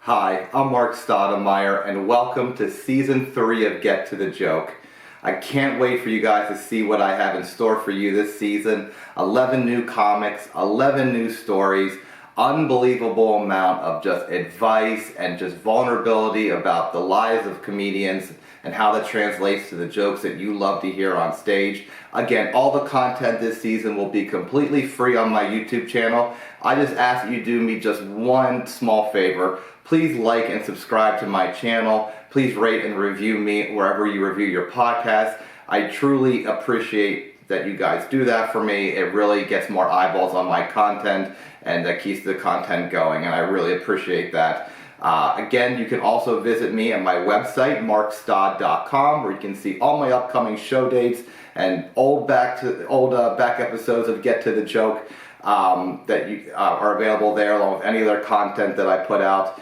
Hi, I'm Mark Stoudemire, and welcome to Season 3 of Get to the Joke. I can't wait for you guys to see what I have in store for you this season. 11 new comics, 11 new stories, unbelievable amount of just advice and just vulnerability about the lives of comedians and how that translates to the jokes that you love to hear on stage. Again, all the content this season will be completely free on my YouTube channel. I just ask that you do me just one small favor. Please like and subscribe to my channel. Please rate and review me wherever you review your podcast. I truly appreciate that you guys do that for me. It really gets more eyeballs on my content, and that keeps the content going, and I really appreciate that. Again, you can also visit me at my website, markstod.com, where you can see all my upcoming show dates and old back episodes of Get to the Joke that are available there, along with any other content that I put out.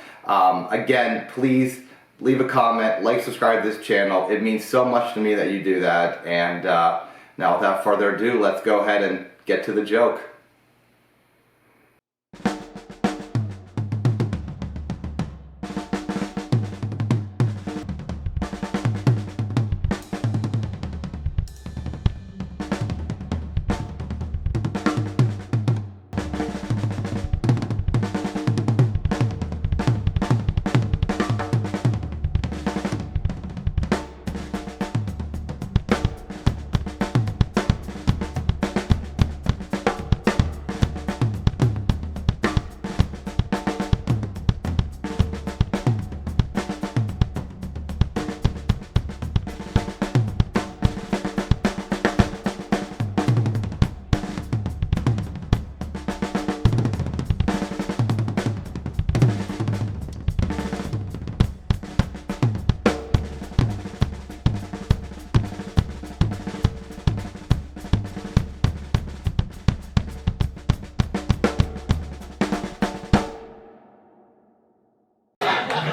Again, please leave a comment, like, subscribe to this channel. It means so much to me that you do that. And now, without further ado, let's go ahead and get to the joke.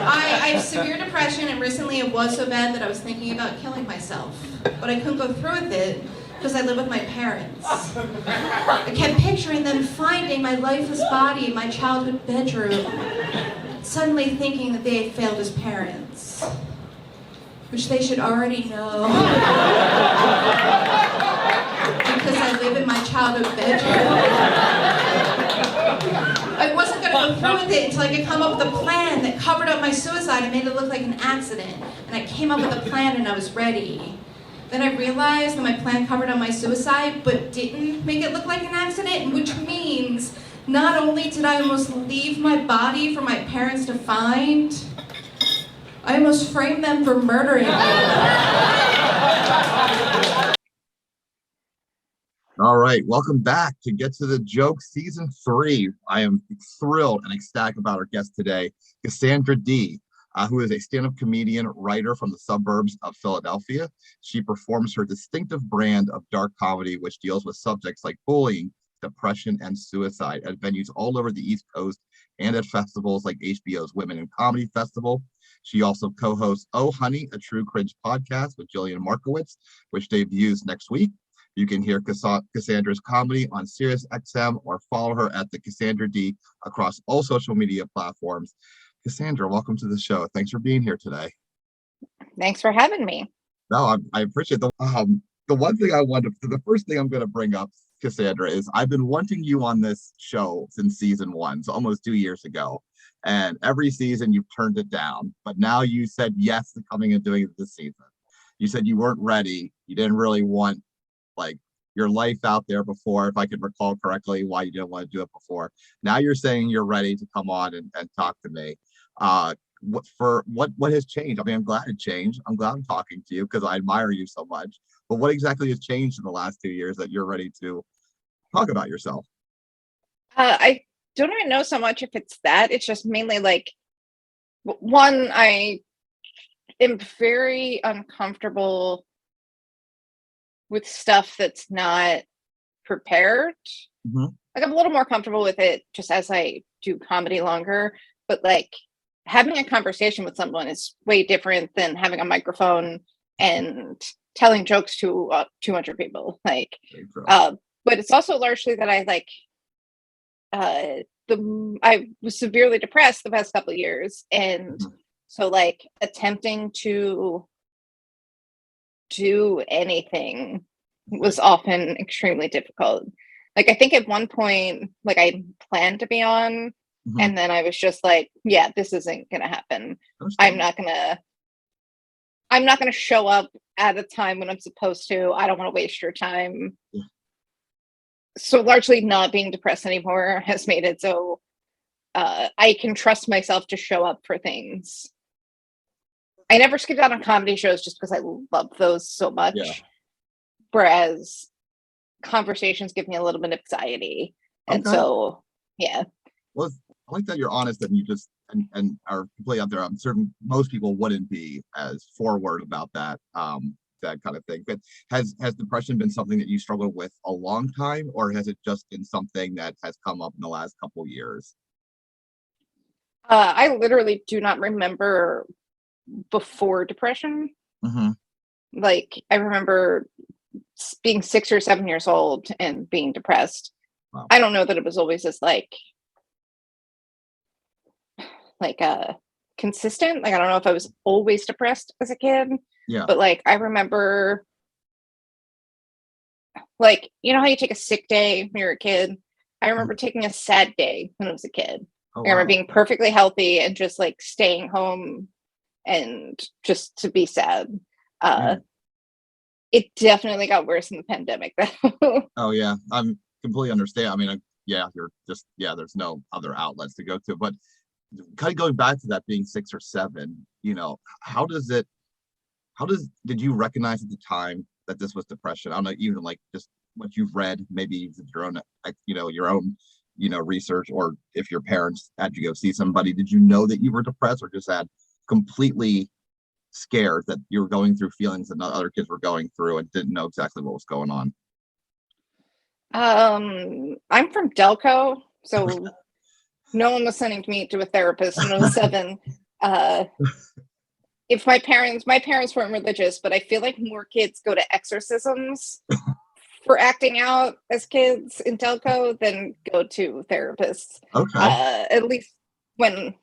I have severe depression, and recently it was so bad that I was thinking about killing myself. But I couldn't go through with it because I live with my parents. I kept picturing them finding my lifeless body in my childhood bedroom, suddenly thinking that they had failed as parents, which they should already know. Because I live in my childhood bedroom. I wasn't going to go through with it until I could come up with a plan that covered up my suicide and made it look like an accident. And I came up with a plan and I was ready. Then I realized that my plan covered up my suicide, but didn't make it look like an accident, which means not only did I almost leave my body for my parents to find, I almost framed them for murdering me. All right, welcome back to Get to the Joke Season 3. I am thrilled and ecstatic about our guest today, Cassandra Dee, who is a stand-up comedian, writer from the suburbs of Philadelphia. She performs her distinctive brand of dark comedy, which deals with subjects like bullying, depression, and suicide at venues all over the East Coast and at festivals like HBO's Women in Comedy Festival. She also co-hosts Oh Honey, a True Cringe podcast with Jillian Markowitz, which debuts next week. You can hear Cassandra's comedy on SIRIUS XM or follow her at the Cassandra Dee across all social media platforms. Cassandra, welcome to the show. Thanks for being here today. Thanks for having me. No, I appreciate the one thing the first thing I'm going to bring up, Cassandra, is I've been wanting you on this show since season 1, so almost 2 years ago. And every season you've turned it down, but now you said yes to coming and doing it this season. You said you weren't ready. You didn't really want like your life out there before, if I can recall correctly, why you didn't want to do it before. Now you're saying you're ready to come on and talk to me. What has changed? I mean, I'm glad it changed. I'm glad I'm talking to you because I admire you so much. But what exactly has changed in the last 2 years that you're ready to talk about yourself? I don't even know so much if it's that. It's just mainly like, one, I am very uncomfortable with stuff that's not prepared. Mm-hmm. Like, I'm a little more comfortable with it just as I do comedy longer, but like having a conversation with someone is way different than having a microphone and telling jokes to 200 people. Like, but it's also largely that I like I was severely depressed the past couple of years, and so like attempting to do anything was often extremely difficult. Like, I think at one point, like, I planned to be on, and then I was just like, yeah, this isn't gonna happen. I'm not gonna show up at a time when I'm supposed to. I don't want to waste your time. Yeah. So largely not being depressed anymore has made it so I can trust myself to show up for things. I never skipped out on comedy shows just because I love those so much. Yeah. Whereas conversations give me a little bit of anxiety. And Okay. so, yeah. Well, I like that you're honest and you just and are completely out there. I'm certain most people wouldn't be as forward about that that kind of thing. But has depression been something that you struggled with a long time, or has it just been something that has come up in the last couple of years? I literally do not remember before depression. Like, I remember being 6 or 7 years old and being depressed. Wow. I don't know that it was always as like consistent. Like, I don't know if I was always depressed as a kid, Yeah. but like I remember, like, you know how you take a sick day when you're a kid? I remember taking a sad day when I was a kid. Oh, I remember wow. being perfectly healthy and just like staying home and just to be sad. It definitely got worse in the pandemic though. Oh yeah, I'm completely understand. I mean, yeah, you're just there's no other outlets to go to. But kind of going back to that being 6 or 7, how does did you recognize at the time that this was depression? I don't know, even like just what you've read, maybe your own, research, or if your parents had you go see somebody, did you know that you were depressed, or just had completely scared that you were going through feelings that other kids were going through and didn't know exactly what was going on? I'm from Delco, so no one was sending me to a therapist when I was 7. If my parents weren't religious, but I feel like more kids go to exorcisms for acting out as kids in Delco than go to therapists. Okay. At least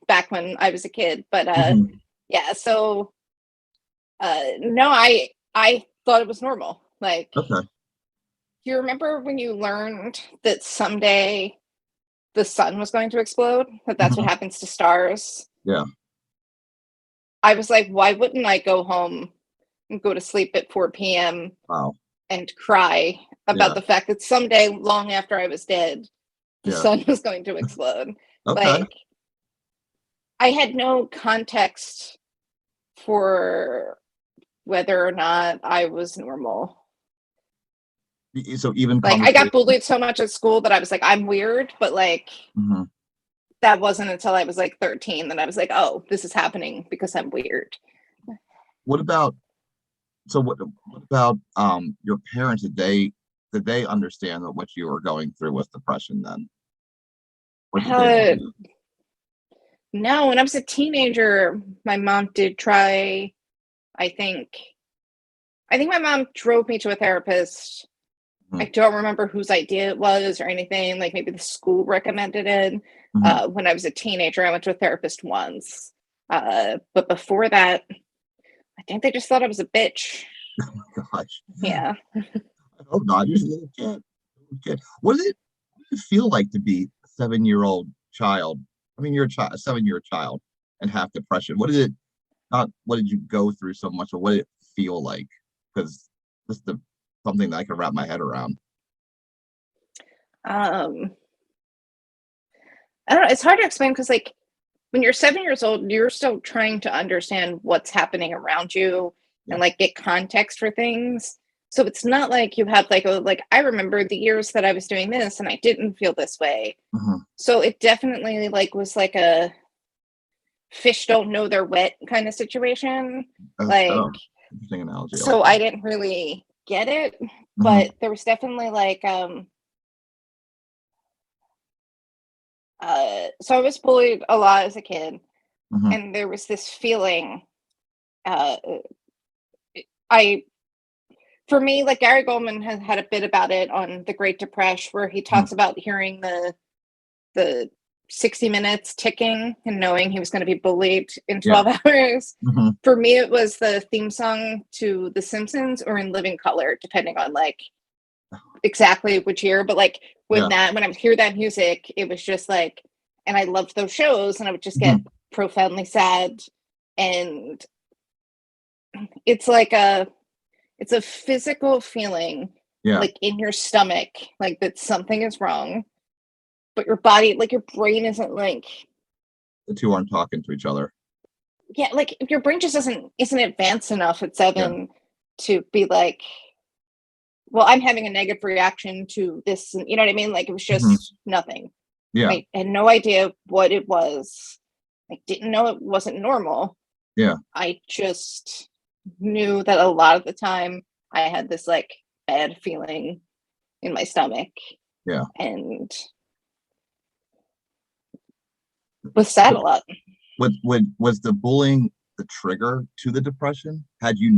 back when I was a kid. But yeah, so no, I thought it was normal. Like, Okay. you remember when you learned that someday the sun was going to explode? That's what happens to stars. Yeah. I was like, why wouldn't I go home and go to sleep at 4 p.m. Wow. and cry about the fact that someday, long after I was dead, the sun was going to explode? Okay. Like, I had no context for whether or not I was normal. So even like, I got bullied so much at school that I was like, I'm weird, but like that wasn't until I was like 13 that I was like, oh, this is happening because I'm weird. What about your parents? Did they understand that what you were going through was depression then? Or did they No, when I was a teenager, my mom did try. I think my mom drove me to a therapist. I don't remember whose idea it was or anything. Like, maybe the school recommended it. When I was a teenager, I went to a therapist once. But before that, I think they just thought I was a bitch. Oh my gosh. Yeah. I hope not. You're just a little kid. What did it feel like to be a 7-year-old child? I mean, you're a 7-year child and have depression. What did you go through so much, or what did it feel like? Because just something that I can wrap my head around. I don't know. It's hard to explain because, like, when you're 7 years old, you're still trying to understand what's happening around you and like get context for things. So it's not like you have like I remember the years that I was doing this and I didn't feel this way. So it definitely like was like a fish don't know they're wet kind of situation. Interesting analogy. So I didn't really get it, but there was definitely like so I was bullied a lot as a kid, and there was this feeling for me, like, Gary Goldman has had a bit about it on The Great Depression, where he talks about hearing the 60 minutes ticking and knowing he was going to be bullied in 12 hours. Mm-hmm. For me, it was the theme song to The Simpsons or In Living Color, depending on like exactly which year. But like when I would hear that music, it was just like, and I loved those shows, and I would just get profoundly sad. And it's like it's a physical feeling, like in your stomach, like that something is wrong, but your body, like your brain isn't like, the two aren't talking to each other. Yeah, like your brain just isn't advanced enough at 7 to be like, well, I'm having a negative reaction to this, you know what I mean? Like it was just nothing. Yeah. I had no idea what it was. I didn't know it wasn't normal. Yeah. I just knew that a lot of the time I had this like bad feeling in my stomach. Yeah. And was sad a lot. Was the bullying the trigger to the depression? Had you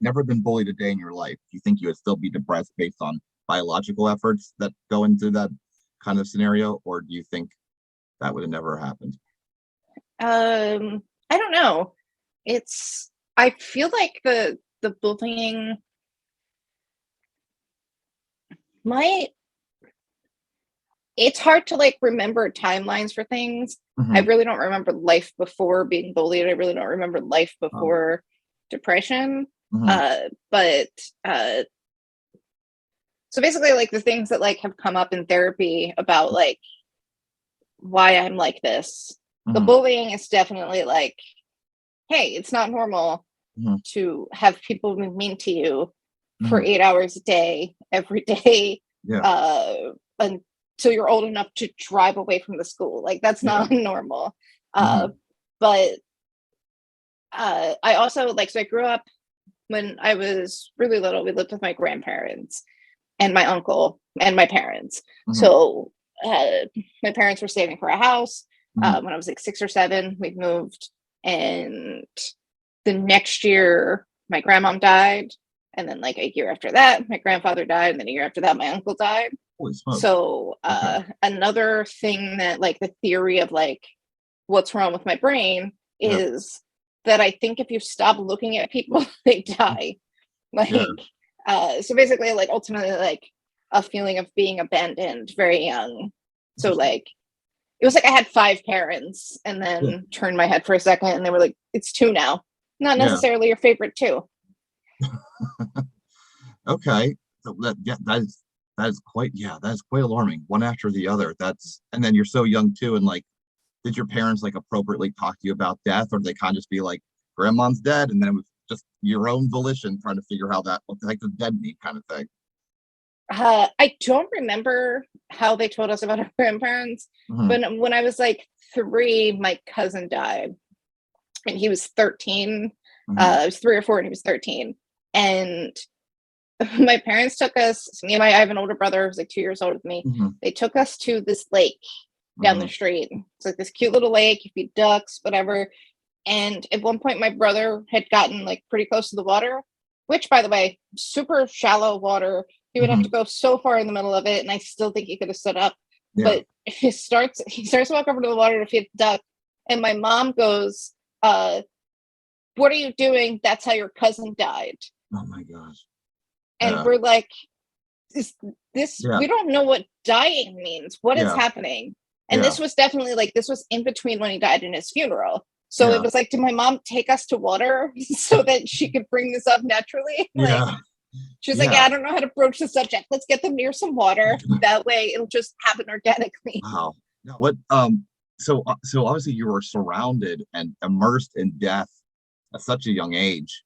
never been bullied a day in your life, do you think you would still be depressed based on biological efforts that go into that kind of scenario, or do you think that would have never happened? I don't know. I feel like the bullying it's hard to like remember timelines for things. I really don't remember life before being bullied. I really don't remember life before depression. But so basically like the things that like have come up in therapy about like why I'm like this. The bullying is definitely like, hey, it's not normal to have people be mean to you for 8 hours a day, every day, until you're old enough to drive away from the school. Like that's not normal. But I also like, so I grew up when I was really little, we lived with my grandparents and my uncle and my parents. So my parents were saving for a house. When I was like 6 or 7, we moved, and the next year my grandmom died, and then like a year after that my grandfather died, and then a year after that my uncle died. So another thing that like the theory of like what's wrong with my brain is that I think if you stop looking at people they die. Like so basically like ultimately like a feeling of being abandoned very young. So like it was like I had 5 parents, and then turned my head for a second and they were like, it's 2 now. Not necessarily your favorite 2. Okay. So that is quite alarming. One after the other. And then you're so young too. And like, did your parents like appropriately talk to you about death, or did they kind of just be like, grandma's dead, and then it was just your own volition trying to figure how that, what the heck does dead mean, kind of thing? I don't remember how they told us about our grandparents, but when I was like 3, my cousin died, and he was 13. I was 3 or 4, and he was 13. And my parents took us. I have an older brother who's like 2 years older than me. They took us to this lake down the street. It's like this cute little lake. You feed ducks, whatever. And at one point, my brother had gotten like pretty close to the water, which, by the way, super shallow water. He would have to go so far in the middle of it, and I still think he could have stood up. But he starts to walk over to the water to feed the duck, and my mom goes, "What are you doing? That's how your cousin died." Oh my gosh! And we're like, "Is this? We don't know what dying means. What is happening?" And this was definitely like, this was in between when he died and his funeral. So it was like, did my mom take us to water so that she could bring this up naturally? Like, she's like, I don't know how to broach the subject. Let's get them near some water. That way it'll just happen organically. Wow. What, so obviously you were surrounded and immersed in death at such a young age.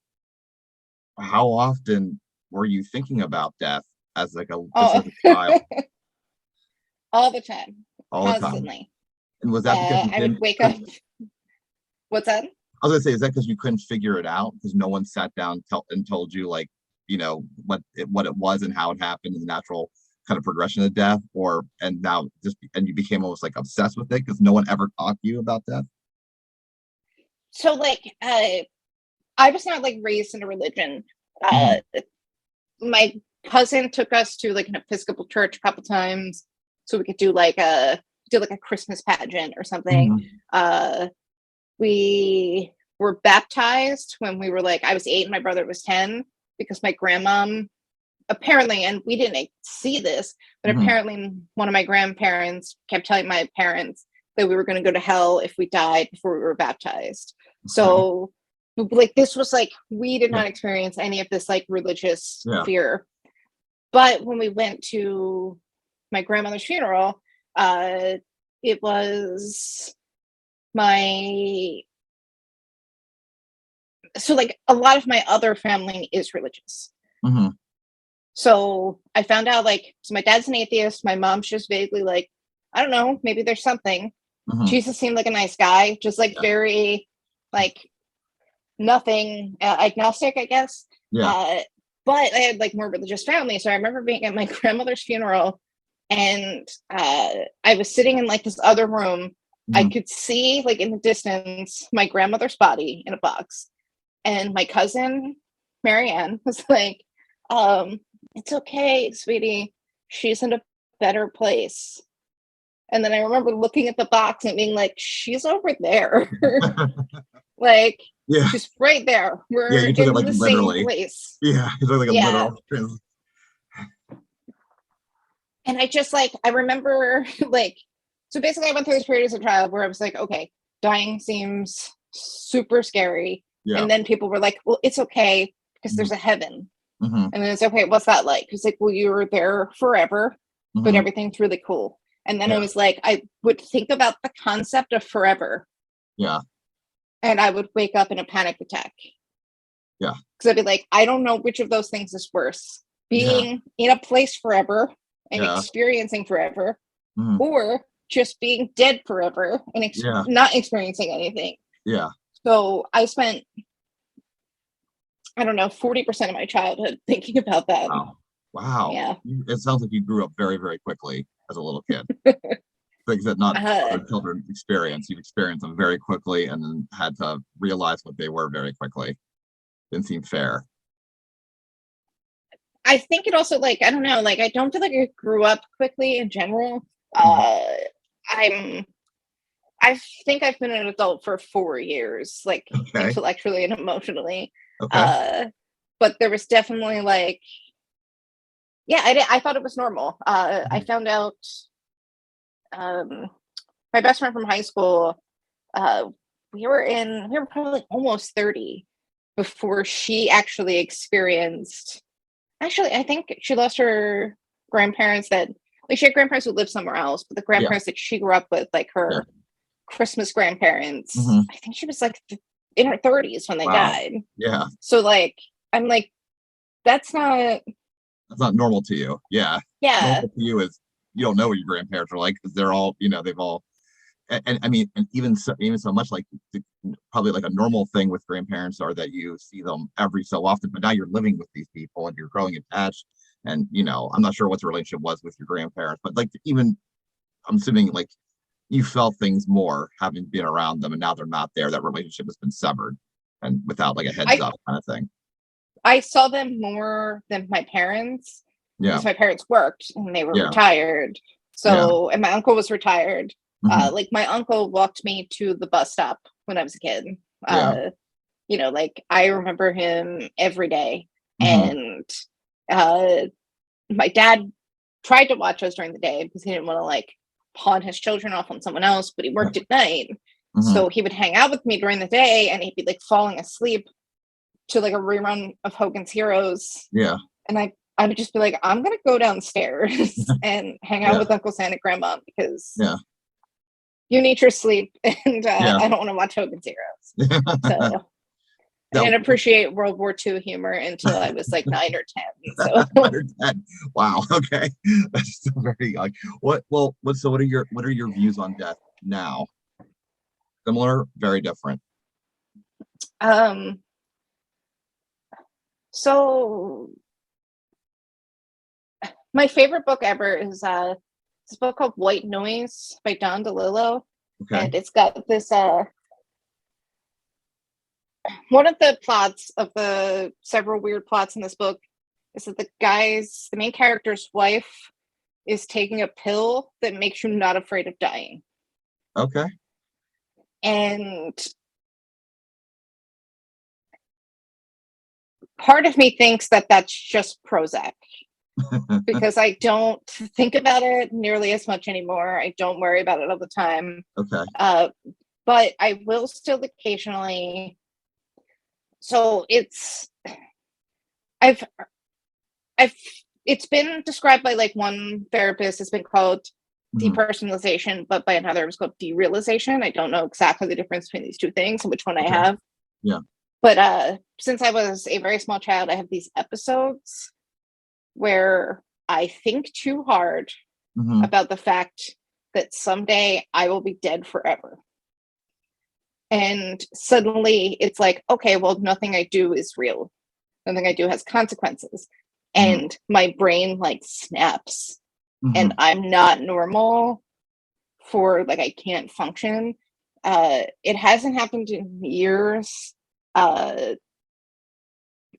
How often were you thinking about death as like as a child? All the time. All constantly. The time. And was that because I would wake up. What's that? I was gonna say, is that because you couldn't figure it out? Because no one sat down and told you, like, you know, what it was and how it happened and the natural kind of progression of death, and you became almost like obsessed with it because no one ever talked to you about death? So like I was not like raised in a religion. My cousin took us to like an Episcopal church a couple times so we could do like a do like a Christmas pageant or something. We were baptized when we were like, I was 8 and my brother was 10, because my grandmom apparently, and we didn't see this, but apparently one of my grandparents kept telling my parents that we were going to go to hell if we died before we were baptized. So like, this was like, we did not experience any of this like religious fear. But when we went to my grandmother's funeral, it was so like a lot of my other family is religious. So I found out, like, so my dad's an atheist. My mom's just vaguely like, I don't know, maybe there's something. Jesus seemed like a nice guy, just like very like nothing, agnostic, I guess. But I had like more religious family. So I remember being at my grandmother's funeral, and I was sitting in like this other room. I could see like in the distance my grandmother's body in a box, and my cousin Marianne was like, it's okay, sweetie, she's in a better place. And then I remember looking at the box and being like, she's over there. Like, she's right there. We're you took in it like the literally. same place. You took like a literal. And I just like, I remember like, so basically I went through this period as a child where I was like, okay, dying seems super scary. And then people were like, well, it's okay because there's a heaven. And then it's okay, what's that like? It's like, well, you were there forever, but everything's really cool. And then it was like, I would think about the concept of forever. And I would wake up in a panic attack. Because I'd be like, I don't know which of those things is worse. Being in a place forever and experiencing forever, or just being dead forever and not experiencing anything. So I spent, I don't know, 40% of my childhood thinking about that. Wow. Yeah. It sounds like you grew up very, very quickly as a little kid. Things that not other children experience. You experienced them very quickly and then had to realize what they were very quickly. Didn't seem fair. I think it also, like, I don't know, like, I don't feel like I grew up quickly in general. I think I've been an adult for 4 years, like intellectually and emotionally. But there was definitely like, I thought it was normal. I found out my best friend from high school, we were probably almost 30 before she actually experienced, I think she lost her grandparents that, like, she had grandparents who lived somewhere else, but the grandparents that she grew up with, like her Christmas grandparents, I think she was like in her 30s when they died. So like, I'm like, that's not normal to you. Normal to you is you don't know what your grandparents are like because they're all, they've all, and I mean, and even so much like probably like a normal thing with grandparents are that you see them every so often, but now you're living with these people and you're growing attached. And I'm not sure what the relationship was with your grandparents, but like even I'm assuming like you felt things more having been around them, and now they're not there. That relationship has been severed, and without like a heads up kind of thing. I saw them more than my parents because my parents worked and they were retired. So, and my uncle was retired. Like my uncle walked me to the bus stop when I was a kid. Like I remember him every day. And my dad tried to watch us during the day because he didn't want to like pawn his children off on someone else, but he worked at night. So he would hang out with me during the day and he'd be like falling asleep to like a rerun of Hogan's Heroes. And I would just be like, I'm gonna go downstairs and hang out with Uncle Sam and Grandma because you need your sleep and I don't want to watch Hogan's Heroes. So I didn't appreciate World War II humor until I was like 9 or 10. So 9 or 10. Wow. Okay. That's still very like what are your views on death now? Similar, very different. So my favorite book ever is this book called White Noise by Don DeLillo. And it's got this one of the plots of the several weird plots in this book is that the main character's wife is taking a pill that makes you not afraid of dying. Okay. And part of me thinks that that's just Prozac because I don't think about it nearly as much anymore. I don't worry about it all the time. Okay. But I will still occasionally. So I've it's been described by like one therapist. It's been called depersonalization, but by another it was called derealization. I don't know exactly the difference between these two things and which one I have. Yeah. But since I was a very small child, I have these episodes where I think too hard about the fact that someday I will be dead forever. And suddenly it's like, okay, well, nothing I do is real. Nothing I do has consequences. And my brain like snaps and I'm not normal for like, I can't function. It hasn't happened in years.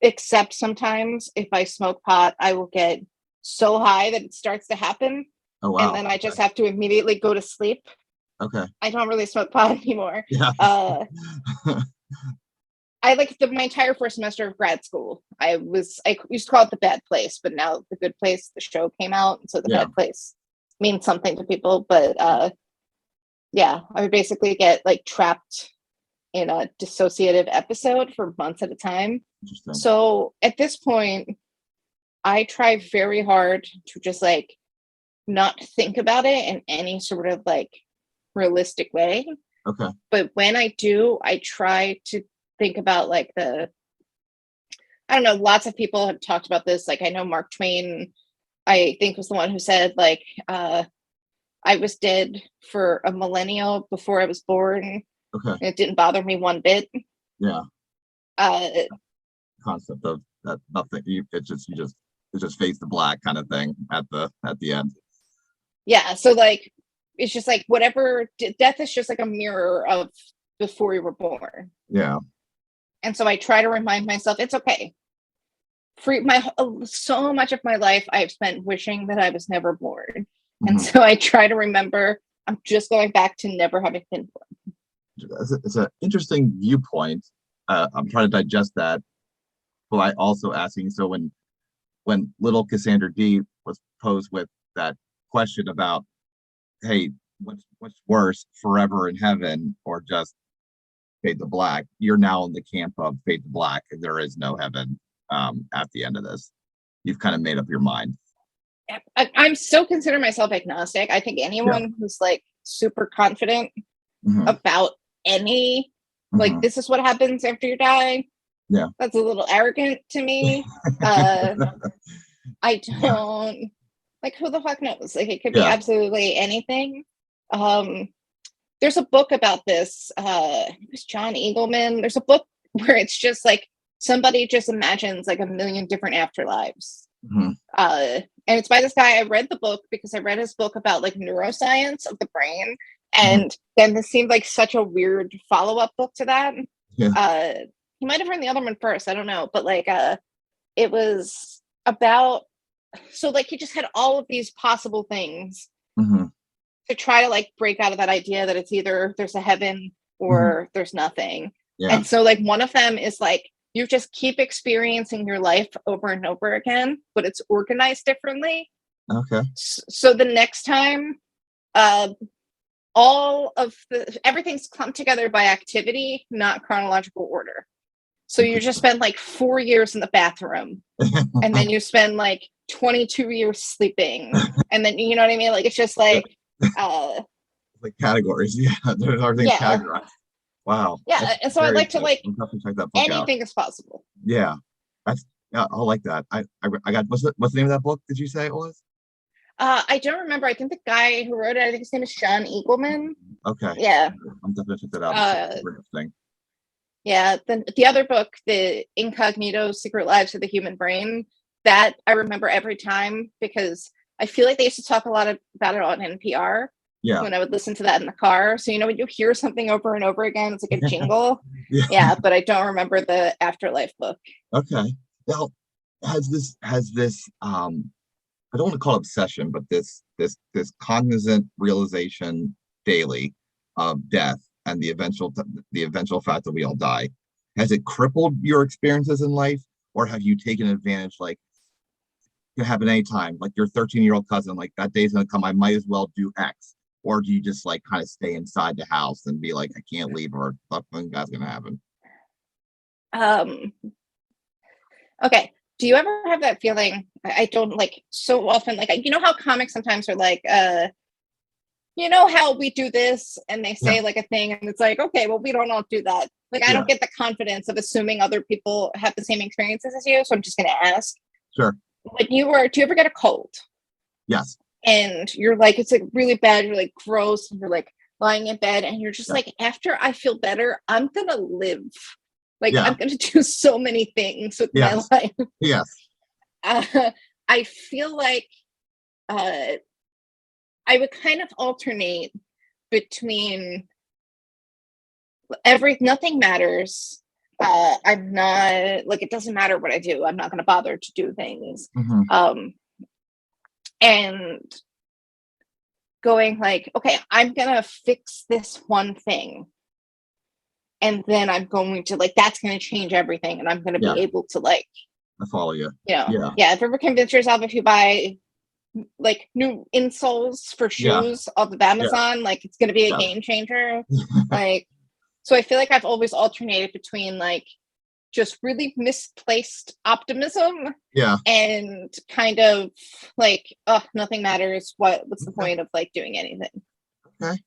Except sometimes if I smoke pot, I will get so high that it starts to happen. Oh, wow. And then I just have to immediately go to sleep. Okay. I don't really smoke pot anymore. Yeah. I like my entire first semester of grad school. I used to call it the bad place, but now the good place, the show came out. And so the bad place means something to people. But yeah, I would basically get like trapped in a dissociative episode for months at a time. So at this point, I try very hard to just like not think about it in any sort of like realistic way. Okay. But when I do, I try to think about like I don't know, lots of people have talked about this. Like I know Mark Twain, I think was the one who said like, I was dead for a millennia before I was born. Okay. And it didn't bother me one bit. Yeah. Concept of that nothing. It just fades to black kind of thing at the end. Yeah. So like, it's just like whatever. Death is just like a mirror of before you were born. Yeah. And so I try to remind myself it's okay. So much of my life I've spent wishing that I was never born, and so I try to remember I'm just going back to never having been born. It's an interesting viewpoint. I'm trying to digest that, but I also asking. So when little Cassandra Dee was posed with that question about, hey, what's worse, forever in heaven or just fade to black? You're now in the camp of fade to black, and there is no heaven at the end of this. You've kind of made up your mind. I'm still consider myself agnostic. I think anyone who's like super confident about any like this is what happens after you die. Yeah, that's a little arrogant to me. I don't like who the fuck knows. Like it could be absolutely anything. There's a book about this. It was John Eagleman. There's a book where it's just like somebody just imagines like a million different afterlives. And it's by this guy. I read the book because I read his book about like neuroscience of the brain. And then this seemed like such a weird follow-up book to that. He might have written the other one first. I don't know. But like it was about, so like he just had all of these possible things to try to like break out of that idea that it's either there's a heaven or there's nothing. And so like one of them is like you just keep experiencing your life over and over again, but it's organized differently. Okay. So the next time everything's clumped together by activity, not chronological order. So you just spend like 4 years in the bathroom and then you spend like 22 years sleeping. And then, you know what I mean? Like, it's just like, like categories. Yeah. There's everything's categorized. Wow. Yeah. And so I like to like, check that book anything is possible. Yeah. I like that. I got, what's the name of that book? Did you say it was? I don't remember. I think the guy who wrote it, I think his name is John Eagleman. Okay. Yeah. I'm definitely check that out. Interesting. Yeah. Then the other book, The Incognito Secret Lives of the Human Brain, that I remember every time because I feel like they used to talk a lot about it on NPR. Yeah. When I would listen to that in the car. So, you know, when you hear something over and over again, it's like a jingle. Yeah. But I don't remember the Afterlife book. Okay. Now, has this I don't want to call it obsession, but this cognizant realization daily of death and the eventual fact that we all die. Has it crippled your experiences in life, or have you taken advantage? Like, it can happen anytime. Like your 13-year-old cousin, like that day's gonna come. I might as well do X. Or do you just like kind of stay inside the house and be like, I can't leave, or something that's gonna happen? Um, okay. Do you ever have that feeling? I don't like so often, like, you know how comics sometimes are like, you know how we do this, and they Yeah, say like a thing, and it's like, okay, well, we don't all do that. Like, I yeah, don't get the confidence of assuming other people have the same experiences as you, so I'm just gonna ask. sure. When do you ever get a cold? Yes, And you're like, it's like really bad, you're like gross, and you're like lying in bed, and you're just yeah, like, after I feel better, I'm gonna live. Like, yeah, I'm gonna do so many things with my yes, life. yes. Uh, I feel like uh, I would kind of alternate between nothing matters. I'm not like, it doesn't matter what I do. I'm not gonna bother to do things. Hmm. Um, and going like, okay, I'm gonna fix this one thing, and then I'm going to like, that's gonna change everything, and I'm gonna Yeah, be able to like, I follow you. Yeah, yeah. If you ever convince yourself, if you buy like new insoles for yeah, shoes off of yeah, Amazon, like it's gonna be a yeah. game changer. Like, so I feel like I've always alternated between like just really misplaced optimism Yeah. and kind of like, oh, nothing matters. What's the Okay. point of like doing anything? Okay.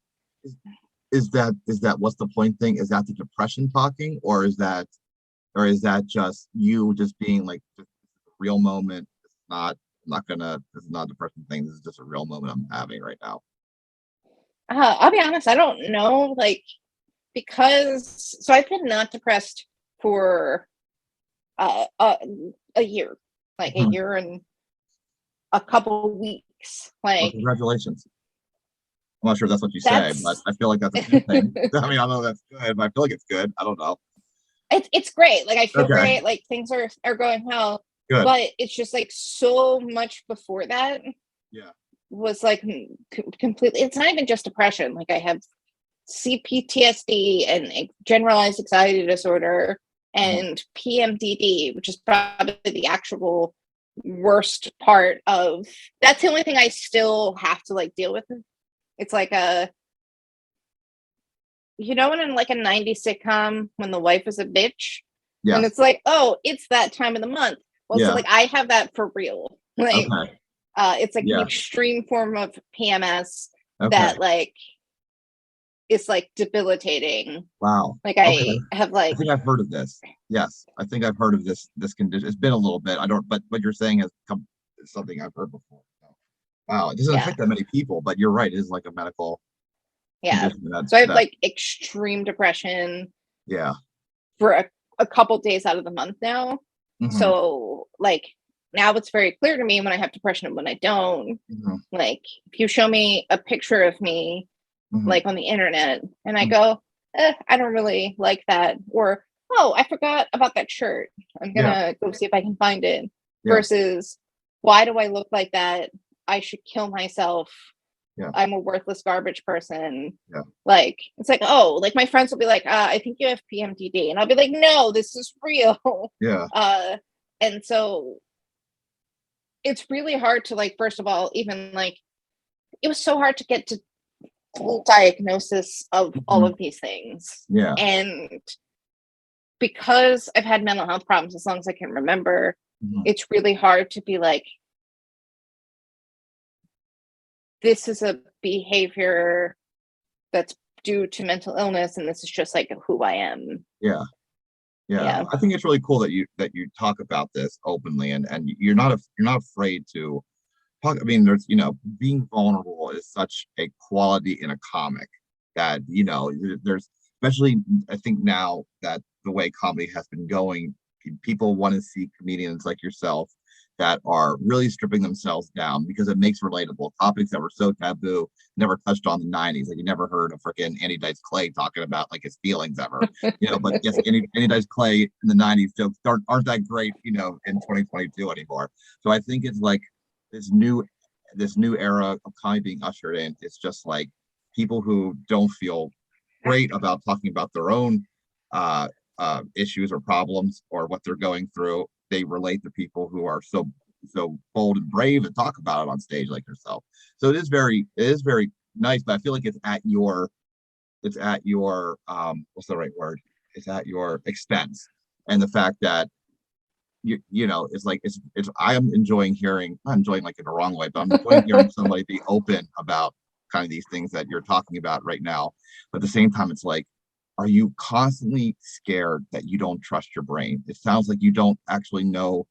Is, is that what's the point thing? Is that the depression talking, or is that just you just being like, this is a real moment? It's not. I'm not gonna. This is not a depression thing. This is just a real moment I'm having right now. I'll be honest, I don't know. Like, because so I've been not depressed for uh, uh a year, like a Mhm. year and a couple weeks. Well, Like, congratulations. I'm not sure if that's what you say, but that's I feel like that's a good thing. I mean, I don't know if that's good, but I feel like it's good. I don't know. it's great. Like, I feel Okay. great. Like, things are going well, Good. but it's just like so much before that Yeah. was like completely. It's not even just depression. Like, I have CPTSD and generalized anxiety disorder Mhm. and PMDD, which is probably the actual worst part of. That's the only thing I still have to like deal with. It's like when in like a 90s sitcom when the wife is a bitch, and Yes. it's like, oh, it's that time of the month. Well, so Yeah. like I have that for real. Like, Okay. it's like the Yeah. extreme form of PMS Okay. that like is like debilitating. Wow. Like, Okay. I have I like, think I've heard of this. Yes, I think I've heard of this condition. It's been a little bit. I don't, but what you're saying has come is something I've heard before. So, wow, it doesn't yeah, affect that many people, but you're right. It is like a medical yeah. condition that So I have that like extreme depression yeah. for a couple days out of the month now. Hmm. So like, now it's very clear to me when I have depression and when I don't. Hmm. Like, if you show me a picture of me Hmm. like on the internet and I go, I don't really like that, or oh, I forgot about that shirt, I'm Yeah. gonna go see if I can find it, Yeah. versus, why do I look like that? I should kill myself. Yeah. I'm a worthless garbage person. Yeah. Like, it's like, oh, like my friends will be like, I think you have PMDD, and I'll be like, no, this is real. Yeah. uh and so it's really hard to like, first of all, even like, it was so hard to get to full diagnosis of all Hmm. of these things. Yeah. And because I've had mental health problems as long as I can remember, Hmm. it's really hard to be like, this is a behavior that's due to mental illness, and this is just like who I am. Yeah. Yeah. Yeah. I think it's really cool that you talk about this openly, and you're not afraid to talk. I mean, there's being vulnerable is such a quality in a comic that there's, especially I think now that the way comedy has been going, people want to see comedians like yourself that are really stripping themselves down because it makes relatable topics that were so taboo, never touched on in the 90s. Like, you never heard of freaking Andy Dice Clay talking about like his feelings ever. But yes, Andy Dice Clay in the 90s jokes aren't that great, in 2022 anymore. So I think it's like this new era of comedy being ushered in. It's just like people who don't feel great about talking about their own issues or problems or what they're going through. They relate to people who are so bold and brave and talk about it on stage like yourself. So it is very nice, but I feel like it's at your what's the right word? It's at your expense. And the fact that you know, it's like it's I am enjoying hearing, not enjoying like in the wrong way, but I'm enjoying hearing somebody be open about kind of these things that you're talking about right now. But at the same time, it's like, are you constantly scared that you don't trust your brain? It sounds like you don't actually know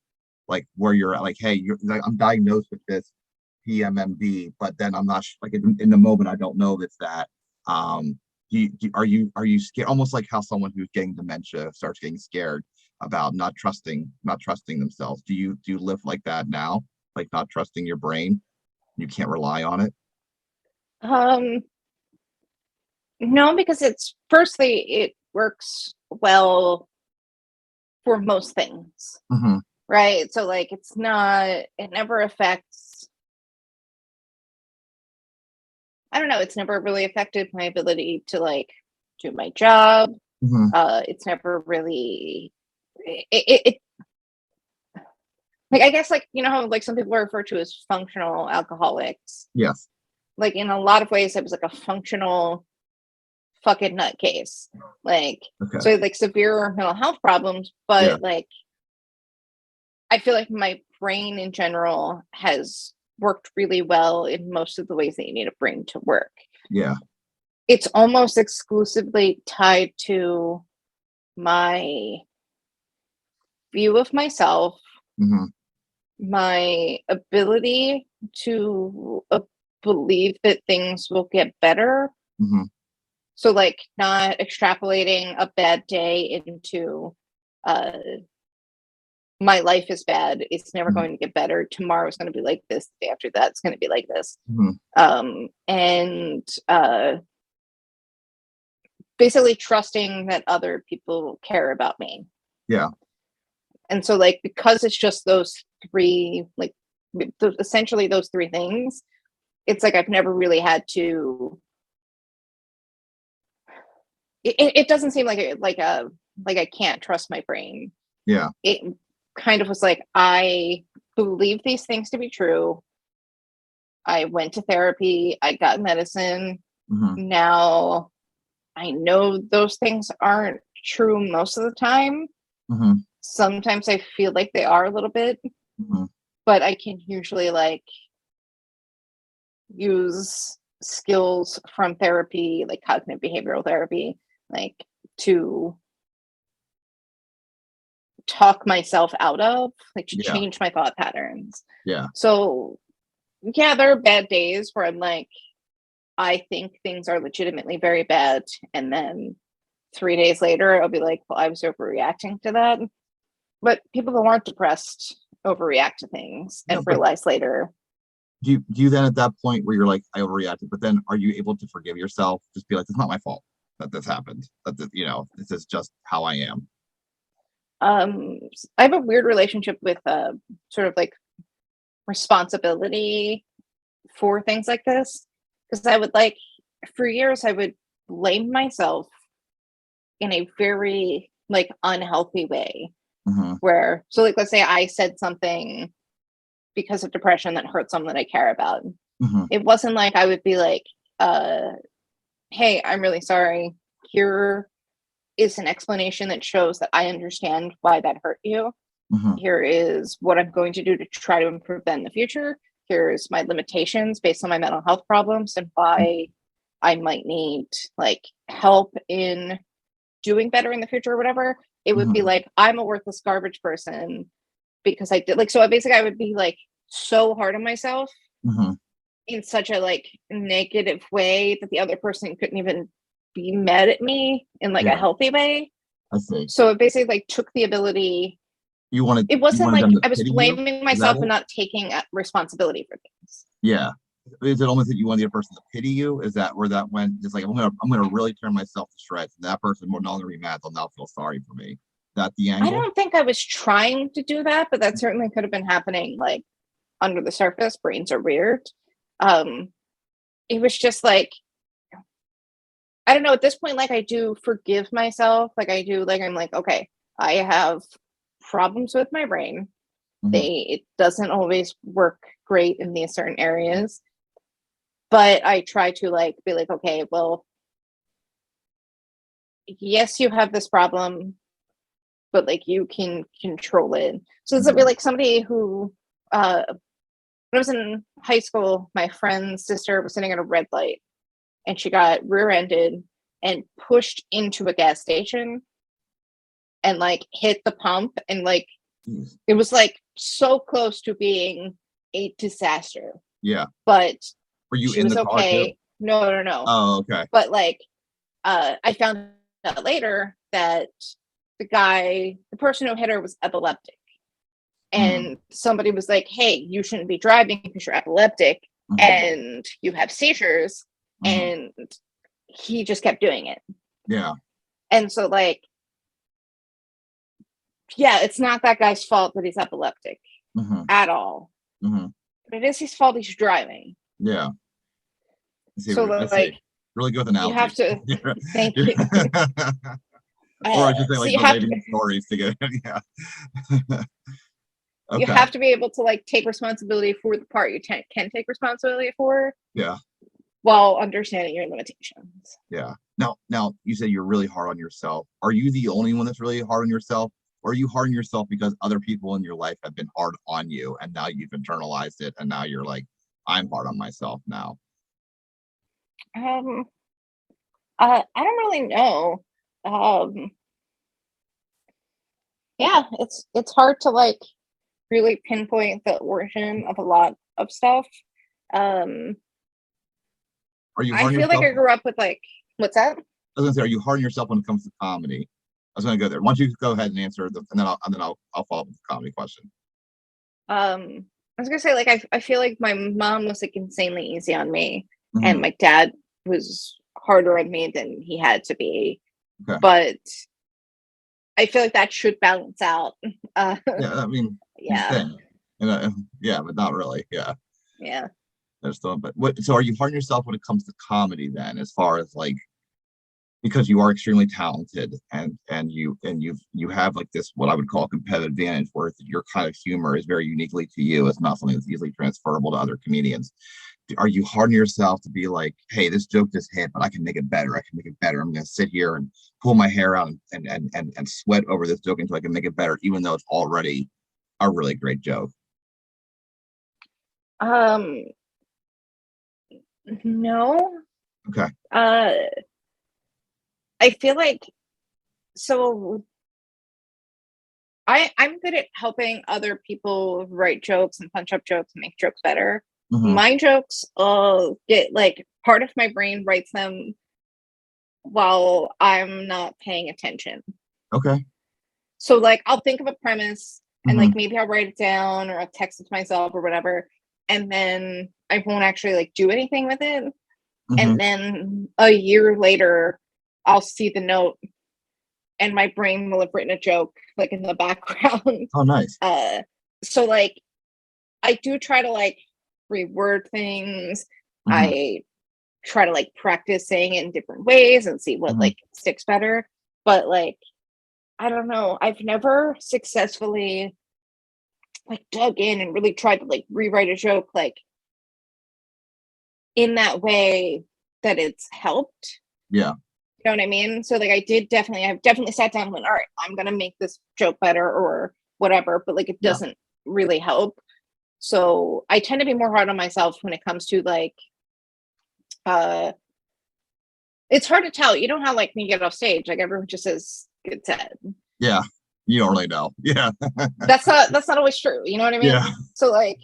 like where you're at. Like, hey, you're like, I'm diagnosed with this PMMD, but then I'm not like in the moment I don't know it's that. Are you scared? Almost like how someone who's getting dementia starts getting scared about not trusting themselves. Do you live like that now? Like not trusting your brain? You can't rely on it? No, because it's firstly, it works well for most things, Mm-hmm. right? So like it never affects, I don't know, it's never really affected my ability to like do my job. Mm-hmm. It's never really it like, I guess, like, you know how like some people are referred to as functional alcoholics. Yes. Like in a lot of ways, I was like a functional fucking nutcase. Like, Okay. so like severe mental health problems, but Yeah. like I feel like my brain in general has worked really well in most of the ways that you need a brain to work. Yeah. It's almost exclusively tied to my view of myself, Mm-hmm. my ability to believe that things will get better. Mm-hmm. So like not extrapolating a bad day into uh my life is bad, it's never Mm-hmm. going to get better, tomorrow's going to be like this, the day after that's going to be like this. Mm-hmm. And basically trusting that other people care about me. Yeah. And so like because it's just those three, like essentially those three things, it's like I've never really had to it doesn't seem like I can't trust my brain. Yeah. It kind of was like I believe these things to be true. I went to therapy, I got medicine. Mm-hmm. Now I know those things aren't true most of the time. Mm-hmm. Sometimes I feel like they are a little bit, Mm-hmm. but I can usually like use skills from therapy, like cognitive behavioral therapy, like to talk myself out of, like to Yeah. change my thought patterns. Yeah. So yeah, there are bad days where I'm like, I think things are legitimately very bad, and then 3 days later I'll be like, well, I was overreacting to that. But people who aren't depressed overreact to things No, and but realize later. do you then at that point where you're like, I overreacted, but then are you able to forgive yourself? Just be like, it's not my fault that this happened. That this, you know, this is just how I am. I have a weird relationship with sort of like responsibility for things like this, because I would like for years I would blame myself in a very like unhealthy way, Mm-hmm. where so like let's say I said something because of depression that hurt someone that I care about. Mm-hmm. It wasn't like I would be like hey, I'm really sorry, here is an explanation that shows that I understand why that hurt you. Mm-hmm. Here is what I'm going to do to try to improve that in the future. Here's my limitations based on my mental health problems and why I might need like help in doing better in the future or whatever. It would be Mm-hmm. like, I'm a worthless garbage person because I did like, so basically I would be like so hard on myself Mm-hmm. in such a like negative way that the other person couldn't even be mad at me in like a Yeah, healthy way. I see. So it basically like took the ability. You wanted It wasn't like them to I was pity you? blaming Is that myself it? and not taking responsibility for things. Yeah. Is it almost that you wanted the other person to pity you? Is that where that went? It's like I'm gonna really turn myself to shreds, and that person will no longer be mad. They'll now feel sorry for me. That the I angle? don't think I was trying to do that, but that certainly could have been happening like under the surface, brains are weird. It was just like, I don't know, at this point, like, I do forgive myself. Like, I do, like, I'm like, okay, I have problems with my brain. Mhm. It doesn't always work great in these certain areas. But I try to, like, be like, okay, well, yes, you have this problem, but, like, you can control it. So it's Yeah. like somebody who, when I was in high school, my friend's sister was sitting at a red light and she got rear-ended and pushed into a gas station and, like, hit the pump, and, like, Jeez. it was, like, so close to being a disaster, Yeah. but Were you she in was the car too? okay. No, no, no. Oh, okay. But, like, I found out later that the person who hit her was epileptic. Mm. And somebody was like, hey, you shouldn't be driving because you're epileptic Mhm. and you have seizures. Mhm. And he just kept doing it. Yeah. And so, like, yeah, it's not that guy's fault that he's epileptic Mhm. at all. Mhm. But it is his fault he's driving. Yeah. So, I see. like, Really good you have analogy. to, You're- thank you. you're- or I should say, So like, you have to, relating stories to get it. Yeah. you Okay. have to be able to, like, take responsibility for the part you can take responsibility for Yeah. while understanding your limitations. Yeah. Now you said you're really hard on yourself. Are you the only one that's really hard on yourself? Or are you hard on yourself because other people in your life have been hard on you and now you've internalized it and now you're like, I'm hard on myself now? Um, I don't really know. Um, yeah, it's hard to, like, really pinpoint the origin of a lot of stuff. Um, Are you I hard on feel like yourself? I grew up with, like, what's that? I was gonna say, are you hard on yourself when it comes to comedy? I was gonna go there. Why don't you go ahead and answer and then I'll follow up with the comedy question. I was gonna say, like, I feel like my mom was, like, insanely easy on me, and Mhm. my dad was harder on me than he had to be. Okay. But I feel like that should balance out. Uh, Yeah, I mean, you'd yeah, think. And yeah, but not really. Yeah. yeah. There's still, but what, so are you hard on yourself when it comes to comedy then, as far as like, because you are extremely talented and you have like this what I would call a competitive advantage where your kind of humor is very uniquely to you. It's not something that's easily transferable to other comedians. Are you hard on yourself to be like, hey, this joke just hit, but I can make it better. I can make it better. I'm gonna sit here and pull my hair out and sweat over this joke until I can make it better, even though it's already a really great joke. Um, no. Okay. Uh, I feel like, so I'm good at helping other people write jokes and punch up jokes and make jokes better. Hmm. My jokes get, like, part of my brain writes them while I'm not paying attention. Okay. So, like, I'll think of a premise and, Hmm. like, maybe I'll write it down or I'll text it to myself or whatever, and then I won't actually, like, do anything with it. Hmm. And then a year later, I'll see the note and my brain will have written a joke, like, in the background. Oh, nice. Uh, so, like, I do try to, like, reword things. Hmm. I try to, like, practice saying it in different ways and see what, Hmm. like, sticks better. But, like, I don't know. I've never successfully, like, dug in and really tried to, like, rewrite a joke, like, in that way that it's helped. Yeah. You know what I mean? So, like, I've definitely sat down and went, all right, I'm gonna make this joke better or whatever, but, like, it Yeah. doesn't really help. So I tend to be more hard on myself when it comes to, like, uh it's hard to tell. You know how, like, when you get off stage, like, everyone just says good set. Yeah. You don't really know. Yeah. That's not always true. You know what I mean? Yeah. So, like,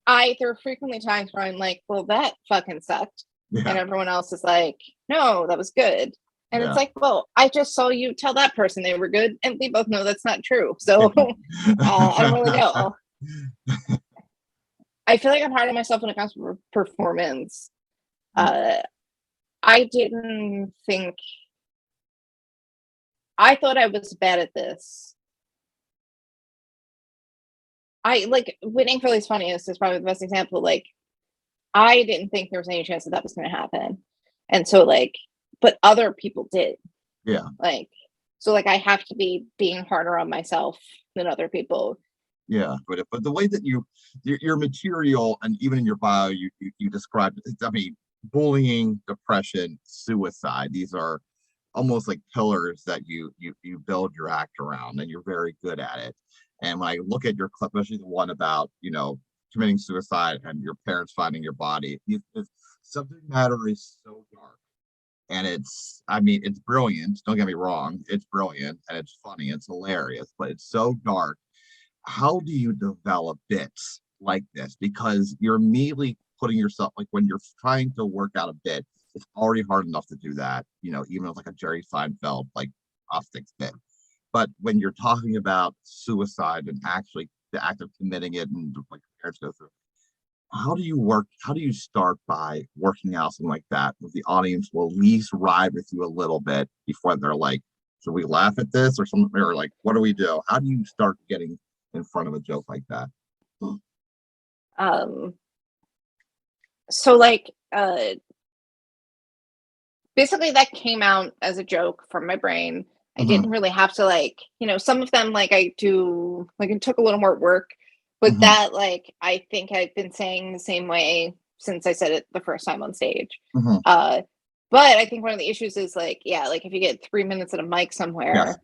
there are frequently times where I'm like, well, that fucking sucked. And Yeah. everyone else is like, no, that was good. And it's Yeah. like, well, I just saw you tell that person they were good, and we both know that's not true. So I don't really know. I feel like I'm hard on myself when it comes to performance. Uh, I didn't think I thought I was bad at this I like winning for least funniest is probably the best example. Like, I didn't think there was any chance that that was going to happen. And so, like, but other people did. Yeah. Like, so, like, I have to be being harder on myself than other people. Yeah. But the way that your material, and even in your bio, you described, I mean, bullying, depression, suicide, these are almost like pillars that you build your act around, and you're very good at it. And when I look at your clip, especially the one about, committing suicide and your parents finding your body, the subject matter is so dark. And I mean, it's brilliant. Don't get me wrong. It's brilliant and it's funny. It's hilarious, but it's so dark. How do you develop bits like this? Because you're immediately putting yourself, like when you're trying to work out a bit, it's already hard enough to do that, even with like a Jerry Seinfeld, like off sticks bit. But when you're talking about suicide and actually the act of committing it, and like parents go through, how do you start by working out something like that with the audience will at least ride with you a little bit before they're like, should we laugh at this or something, or like, what do we do? How do you start getting in front of a joke like that? So like basically that came out as a joke from my brain. I didn't really have to, like, some of them, like, I do, like, it took a little more work, but that, like, I think I've been saying the same way since I said it the first time on stage. But I think one of the issues is, like, yeah, like, if you get 3 minutes at a mic somewhere,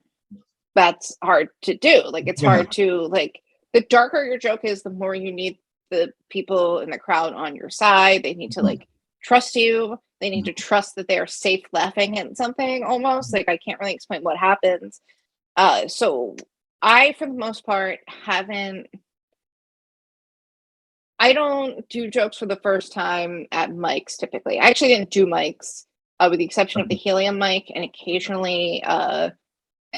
that's hard to do. Like, it's hard to, like, the darker your joke is, the more you need the people in the crowd on your side. They need to, like, trust you. They need to trust that they are safe laughing at something almost. Like, I can't really explain what happens. So I, for the most part, I don't do jokes for the first time at mics typically. I actually didn't do mics, with the exception of the helium mic and occasionally an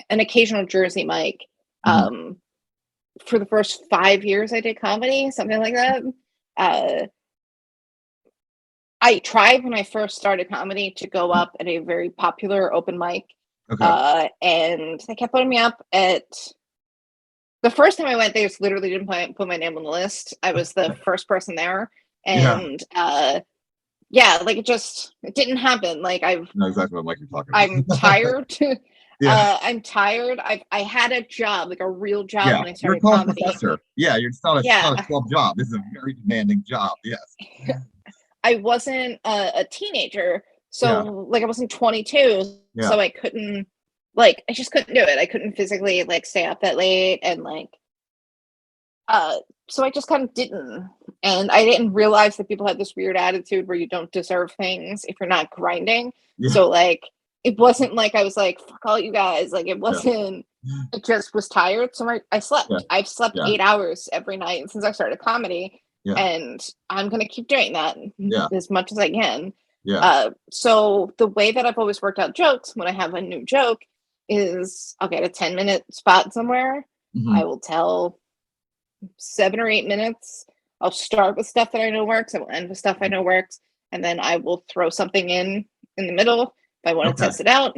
occasional Jersey mic. For the first 5 years I did comedy, something like that. I tried when I first started comedy to go up at a very popular open mic. And they kept putting me up at the first time I went, they just literally didn't put my name on the list. I was the first person there. And like it didn't happen. Like I know exactly what mic you're talking about. I'm tired. I'm tired. I had a job, like a real job when I started you're called comedy. professor. Yeah, it's not a club job. This is a very demanding job. Yes. I wasn't a teenager, so like I wasn't 22, so I couldn't, like, I just couldn't do it. I couldn't physically, like, stay up that late, and like so I just kind of didn't. And I didn't realize that people had this weird attitude where you don't deserve things if you're not grinding. So like it wasn't like I was like, fuck all you guys. Like it wasn't, it just was tired. So I slept. I've slept 8 hours every night since I started comedy. And I'm gonna keep doing that as much as I can. So the way that I've always worked out jokes when I have a new joke is I'll get a 10-minute spot somewhere. I will tell 7 or 8 minutes. I'll start with stuff that I know works. I will end with stuff I know works, and then I will throw something in the middle if I want to test it out.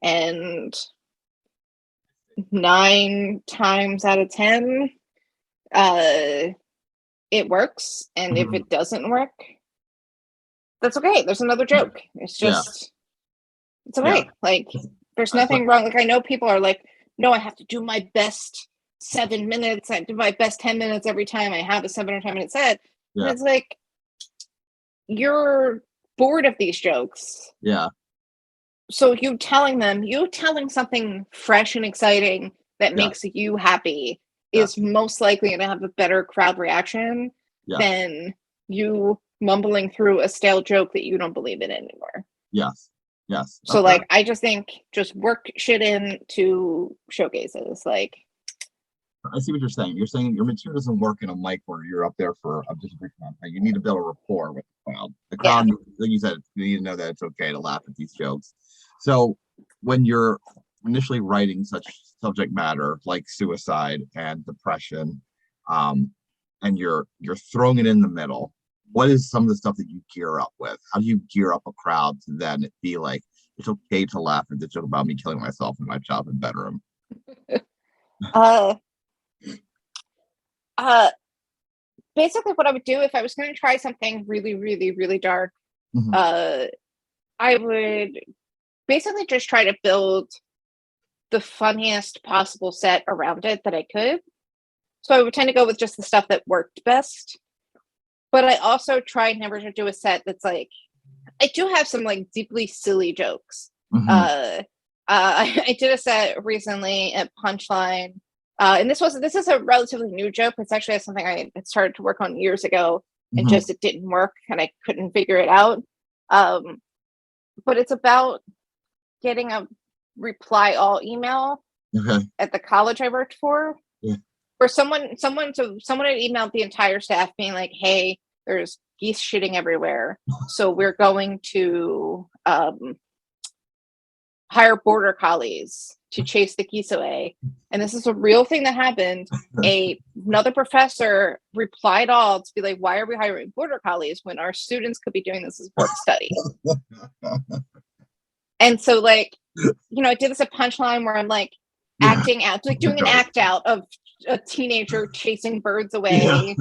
And 9 times out of 10, it works. And if it doesn't work, that's okay. There's another joke. It's just, it's okay. Like, there's nothing wrong. Like, I know people are like, no, I have to do my best 7 minutes. I do my best 10 minutes every time I have a 7 or 10 minute set. And it's like, you're bored of these jokes. So you telling something fresh and exciting that makes you happy is most likely going to have a better crowd reaction than you mumbling through a stale joke that you don't believe in anymore. So like, I just think just work shit into showcases. Like, I see what you're saying. You're saying your material doesn't work in a mic where you're up there for just a brief amount of time. You need to build a rapport with the crowd. The crowd, like you said, you need to know that it's okay to laugh at these jokes. So when you're initially writing such subject matter like suicide and depression, and you're throwing it in the middle, what is some of the stuff that you gear up with? How do you gear up a crowd to then be like, it's okay to laugh at the joke about me killing myself in my childhood bedroom? Basically what I would do if I was going to try something really, really, really dark, Mhm. I would basically just try to build the funniest possible set around it that I could. So I would tend to go with just the stuff that worked best. But I also try never to do a set that's like, I do have some like deeply silly jokes. Mhm. Uh, I did a set recently at Punchline, and this is a relatively new joke. It's actually something I had started to work on years ago, and Mhm. just it didn't work, and I couldn't figure it out. Um, but it's about getting a reply all email Okay. at the college I worked for, Yeah. where someone had emailed the entire staff being like, "Hey, there's geese shitting everywhere, so we're going to hire border collies to chase the geese away." And this is a real thing that happened. Another professor replied all to be like, "Why are we hiring border collies when our students could be doing this as work study?" And so, like, I did this at Punchline where I'm like Yeah. acting out, like doing an act out of a teenager chasing birds Yeah. away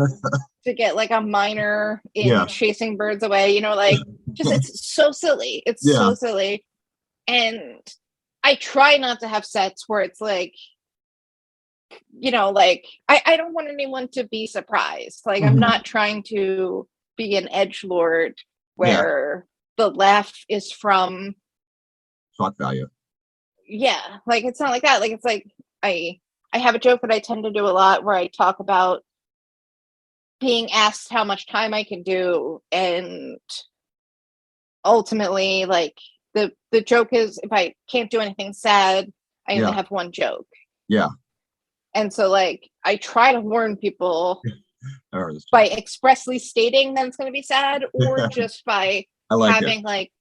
to get like a minor Yeah. in chasing birds away, like just it's so silly. It's Yeah. so silly. And I try not to have sets where it's like, like I don't want anyone to be surprised. Like I'm Mhm. not trying to be an edge lord Yeah. where the laugh is from, Shock value. yeah, like it's not like that. Like it's like I have a joke that I tend to do a lot where I talk about being asked how much time I can do, and ultimately like the joke is if I can't do anything sad, I only Yeah. have one joke. Yeah. And so like I try to warn people I remember this by joke. expressly stating that it's going to be sad, or Yeah. just by I like it. having like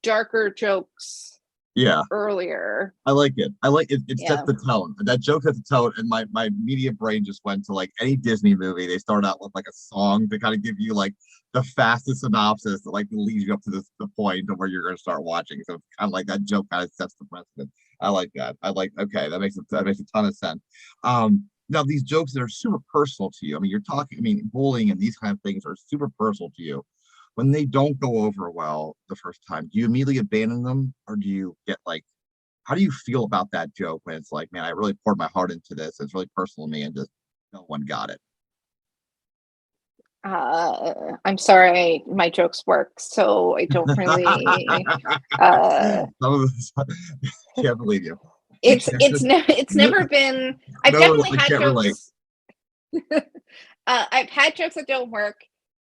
darker jokes Yeah. earlier. I like it. I like it. It sets Yeah. the tone. That joke sets the tone, and my media brain just went to like any Disney movie. They start out with like a song to kind of give you like the fastest synopsis that like leads you up to the point of where you're going to start watching. So it's kind of like that joke kind of sets the precedent. I like that. I like okay. That makes a ton of sense. Now these jokes that are super personal to you. I mean, you're talking. I mean, bullying and these kind of things are super personal to you. When they don't go over well the first time, do you immediately abandon them, or do you get like how do you feel about that joke when it's like, man, I really poured my heart into this. It's really personal to me, and just no one got it. I'm sorry, my jokes work, so I don't really. Uh, Some of this, can't believe you. it's never been. I've No, definitely I had can't relate. jokes. I've had jokes that don't work,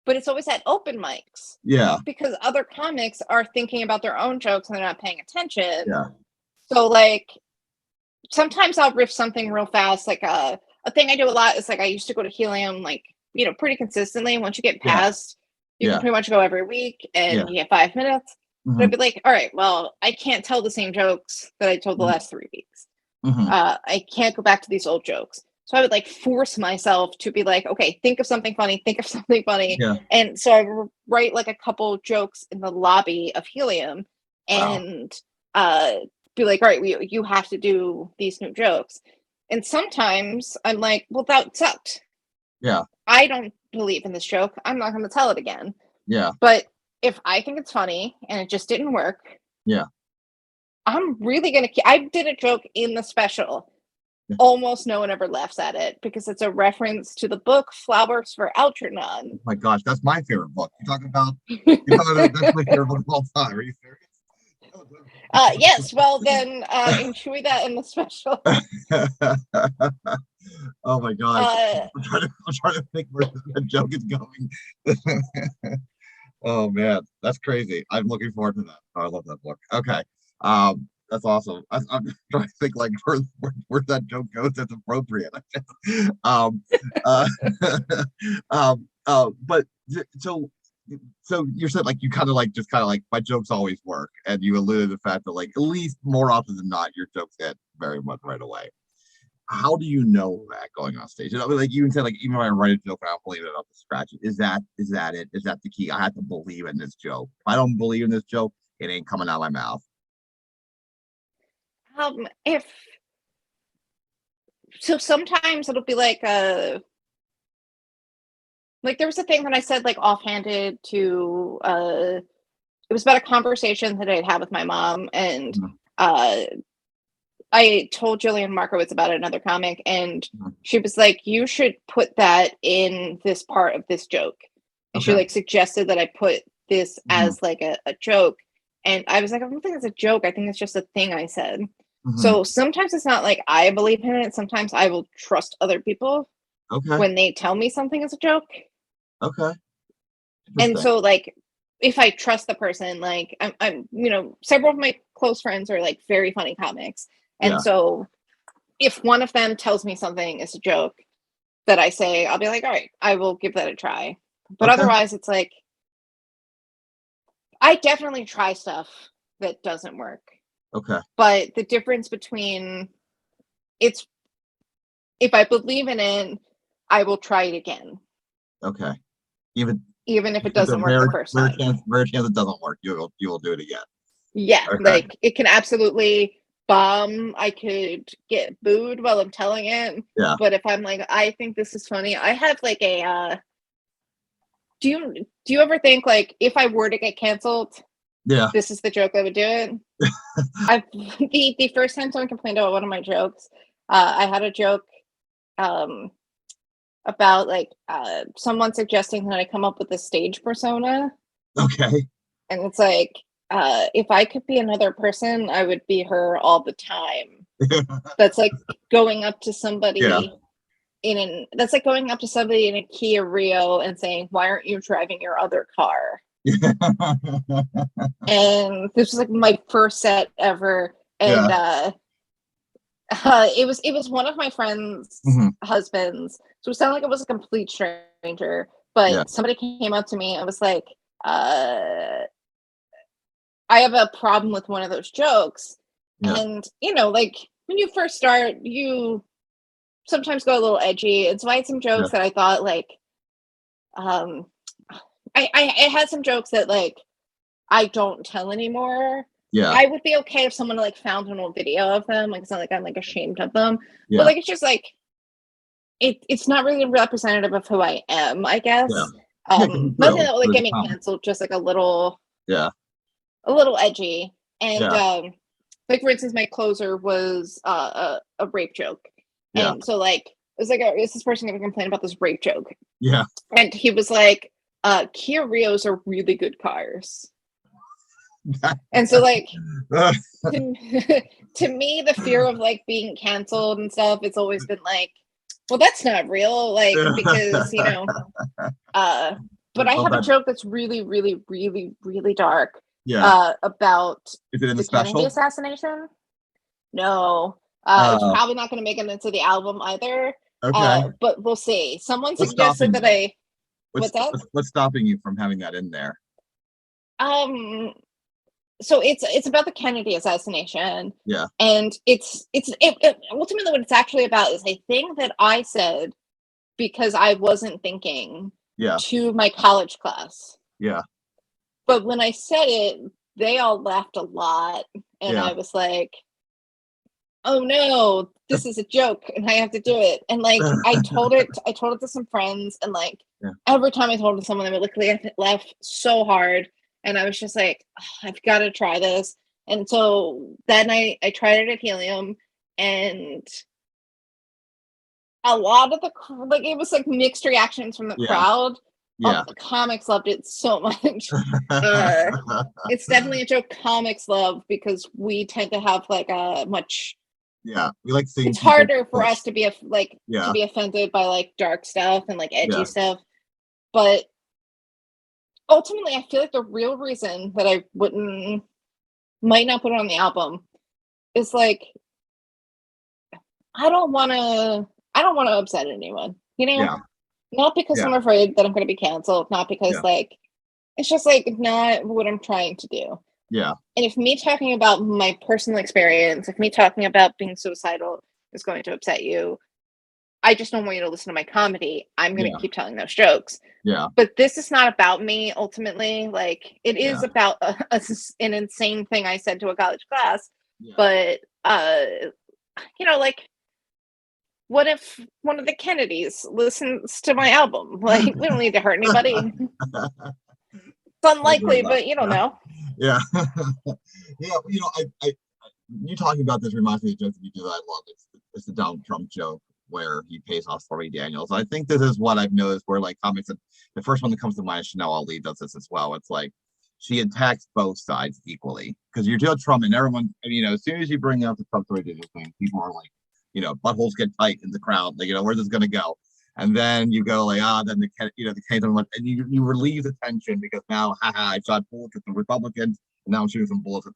but it's always at open mics Yeah, because other comics are thinking about their own jokes and they're not paying attention. yeah, So like sometimes I'll riff something real fast. Like a thing I do a lot is like I used to go to Helium like pretty consistently. Once you get yeah, past, you can yeah, pretty much go every week yeah. and you get 5 minutes. But Hmm. I'd be like, all right, well, I can't tell the same jokes that I told the last 3 weeks. Hmm. I can't go back to these old jokes. So I would like force myself to be like, okay, think of something funny, think of something funny. Yeah. And so I would write like a couple jokes in the lobby of Helium Wow. and uh, be like, all right, you have to do these new jokes. And sometimes I'm like, well, that sucked. Yeah. I don't believe in this joke. I'm not going to tell it again. Yeah. But if I think it's funny and it just didn't work, Yeah. I'm really going to. I did a joke in the special. Yeah. Almost no one ever laughs at it because it's a reference to the book Flowers for Oh Algernon. my gosh, that's my favorite book. That's my favorite book of all time. Are you serious? Yes, well then enjoy that in the special. Oh my gosh. Uh, I'm trying to think where the joke is going. Oh man, that's crazy. I'm looking forward to that. Oh, I love that book. Okay. That's awesome. I'm trying to think like where that joke goes that's appropriate. um uh but so you said like you kind of like just kind of like my jokes always work, and you alluded to the fact that like at least more often than not your jokes hit very much right away. How do you know that going on stage? I mean, like you even said, like even when I write a joke, I don't believe it off the scratch. Is that it? Is that the key? I have to believe in this joke. If I don't believe in this joke, it ain't coming out of my mouth. if so, sometimes it'll be like Like, there was a thing that I said, like, offhanded to, it was about a conversation that I'd had with my mom, and, Mhm. I told Jillian Markowitz about another comic, and Mhm. she was like, "You should put that in this part of this joke." And she, Okay. like, suggested that I put this Mhm. as, like, a joke, and I was like, "I don't think it's a joke, I think it's just a thing I said." Mhm. So, sometimes it's not like I believe in it, sometimes I will trust other people Okay. when they tell me something is a joke. Okay. And Interesting. so, like, if I trust the person, like, several of my close friends are like very funny comics. And Yeah. so if one of them tells me something is a joke that I say, I'll be like, all right, I will give that a try. But Okay. otherwise, it's like, I definitely try stuff that doesn't work. Okay. But the difference between it's if I believe in it, I will try it again, Okay. Even even if it there's a doesn't work the first time. rare chance it doesn't work. You will do it again. Yeah, Okay. like, it can absolutely bomb, I could get booed while I'm telling it, Yeah. but if I'm like, "I think this is funny," I have, like, do you ever think, like, if I were to get canceled, Yeah. this is the joke I would do it? I've the first time someone complained about one of my jokes, I had a joke, um, about, like, someone suggesting that I come up with a stage persona. Okay. And it's like, if I could be another person, I would be her all the time. That's like going up to Yeah. somebody that's like going up to somebody in a Kia Rio and saying, "Why aren't you driving your other car?" And this was like my first set ever, and Yeah. it was one of my friend's Hmm. husbands, so it sounded like it was a complete stranger. Yeah. But somebody came up to me and was like, uh, I have a problem with one of those jokes. Yeah. And, like, when you first start, you sometimes go a little edgy. And so I had some Yeah. jokes that I thought, like, um, I had some jokes that, like, I don't tell anymore. Yeah. I would be okay if someone, like, found an old video of them. Like, it's not like I'm, like, ashamed of them. But, Yeah. like, it's just, like, it's not really representative of who I am, I Yeah. guess. Yeah. 'Cause it's Nothing real. that would, like, It's get me common. canceled, just, like, Yeah. a little edgy. And Yeah. like, for instance, my closer was a rape joke, Yeah. and so, like, it was like, is this person going to complain about this rape joke? Yeah. And he was like, Kia Rios are really good cars. And so, like, to, to me, the fear of, like, being canceled and stuff, it's always been like, well, that's not real, like, because uh but I Well, have a that, joke that's really, really, really, really dark, yeah. about Is it in the the Kennedy special? assassination. No, it's Oh, probably not going to make it into the album either. okay. But we'll see. Someone What's suggested stopping that you? what's that? What's stopping you from having that in there? Um, so it's about the Kennedy assassination, Yeah. and ultimately what it's actually about is a thing that I said because I wasn't thinking Yeah. to my college class. Yeah. But when I said it, they all laughed a lot, and Yeah. I was like, "Oh no, this is a joke, and I have to do it." And, like, I told it to some friends, and, like, Yeah. every time I told it to someone, they would, like, laugh so hard, and I was just like, "Ugh, I've got to try this." And so that night, I tried it at Helium, and a lot of like, it was like mixed reactions from the Yeah. crowd. Yeah. The comics loved it so much. uh, it's definitely a joke comics love because we tend to have, like, a much Yeah. We like seeing it's people harder for push. us to be to Yeah. be offended by, like, dark stuff and, like, edgy Yeah. stuff. But ultimately, I feel like the real reason that I wouldn't might not put it on the album is, like, I don't want to upset anyone, Yeah. not because Yeah. I'm afraid that I'm going to be canceled, not because, Yeah. like, it's just, like, not what I'm trying to do. Yeah. And if me talking about my personal experience, if me talking about being suicidal is going to upset you, I just don't want you to listen to my comedy. I'm going to Yeah. keep telling those jokes. Yeah. But this is not about me ultimately. Like, it is Yeah. about an insane thing I said to a college class. Yeah. But, like, what if one of the Kennedys listens to my album? Like, we don't need to hurt anybody. It's unlikely, but you don't know. Yeah. Yeah, you talking about this reminds me of the joke that you do that I love. It's the Donald Trump joke where he pays off Stormy Daniels. I think this is what I've noticed where like comics, the first one that comes to mind is Chanel Ali does this as well. It's like she attacks both sides equally because you're Joe Trump and everyone, as soon as you bring up the Trump Stormy Daniels thing, people are like, buttholes get tight in the crowd. Like, where's this gonna go? And then you go like, then the case, and you relieve the tension because now, I shot bullets at the Republicans, and now I'm shooting some bullets at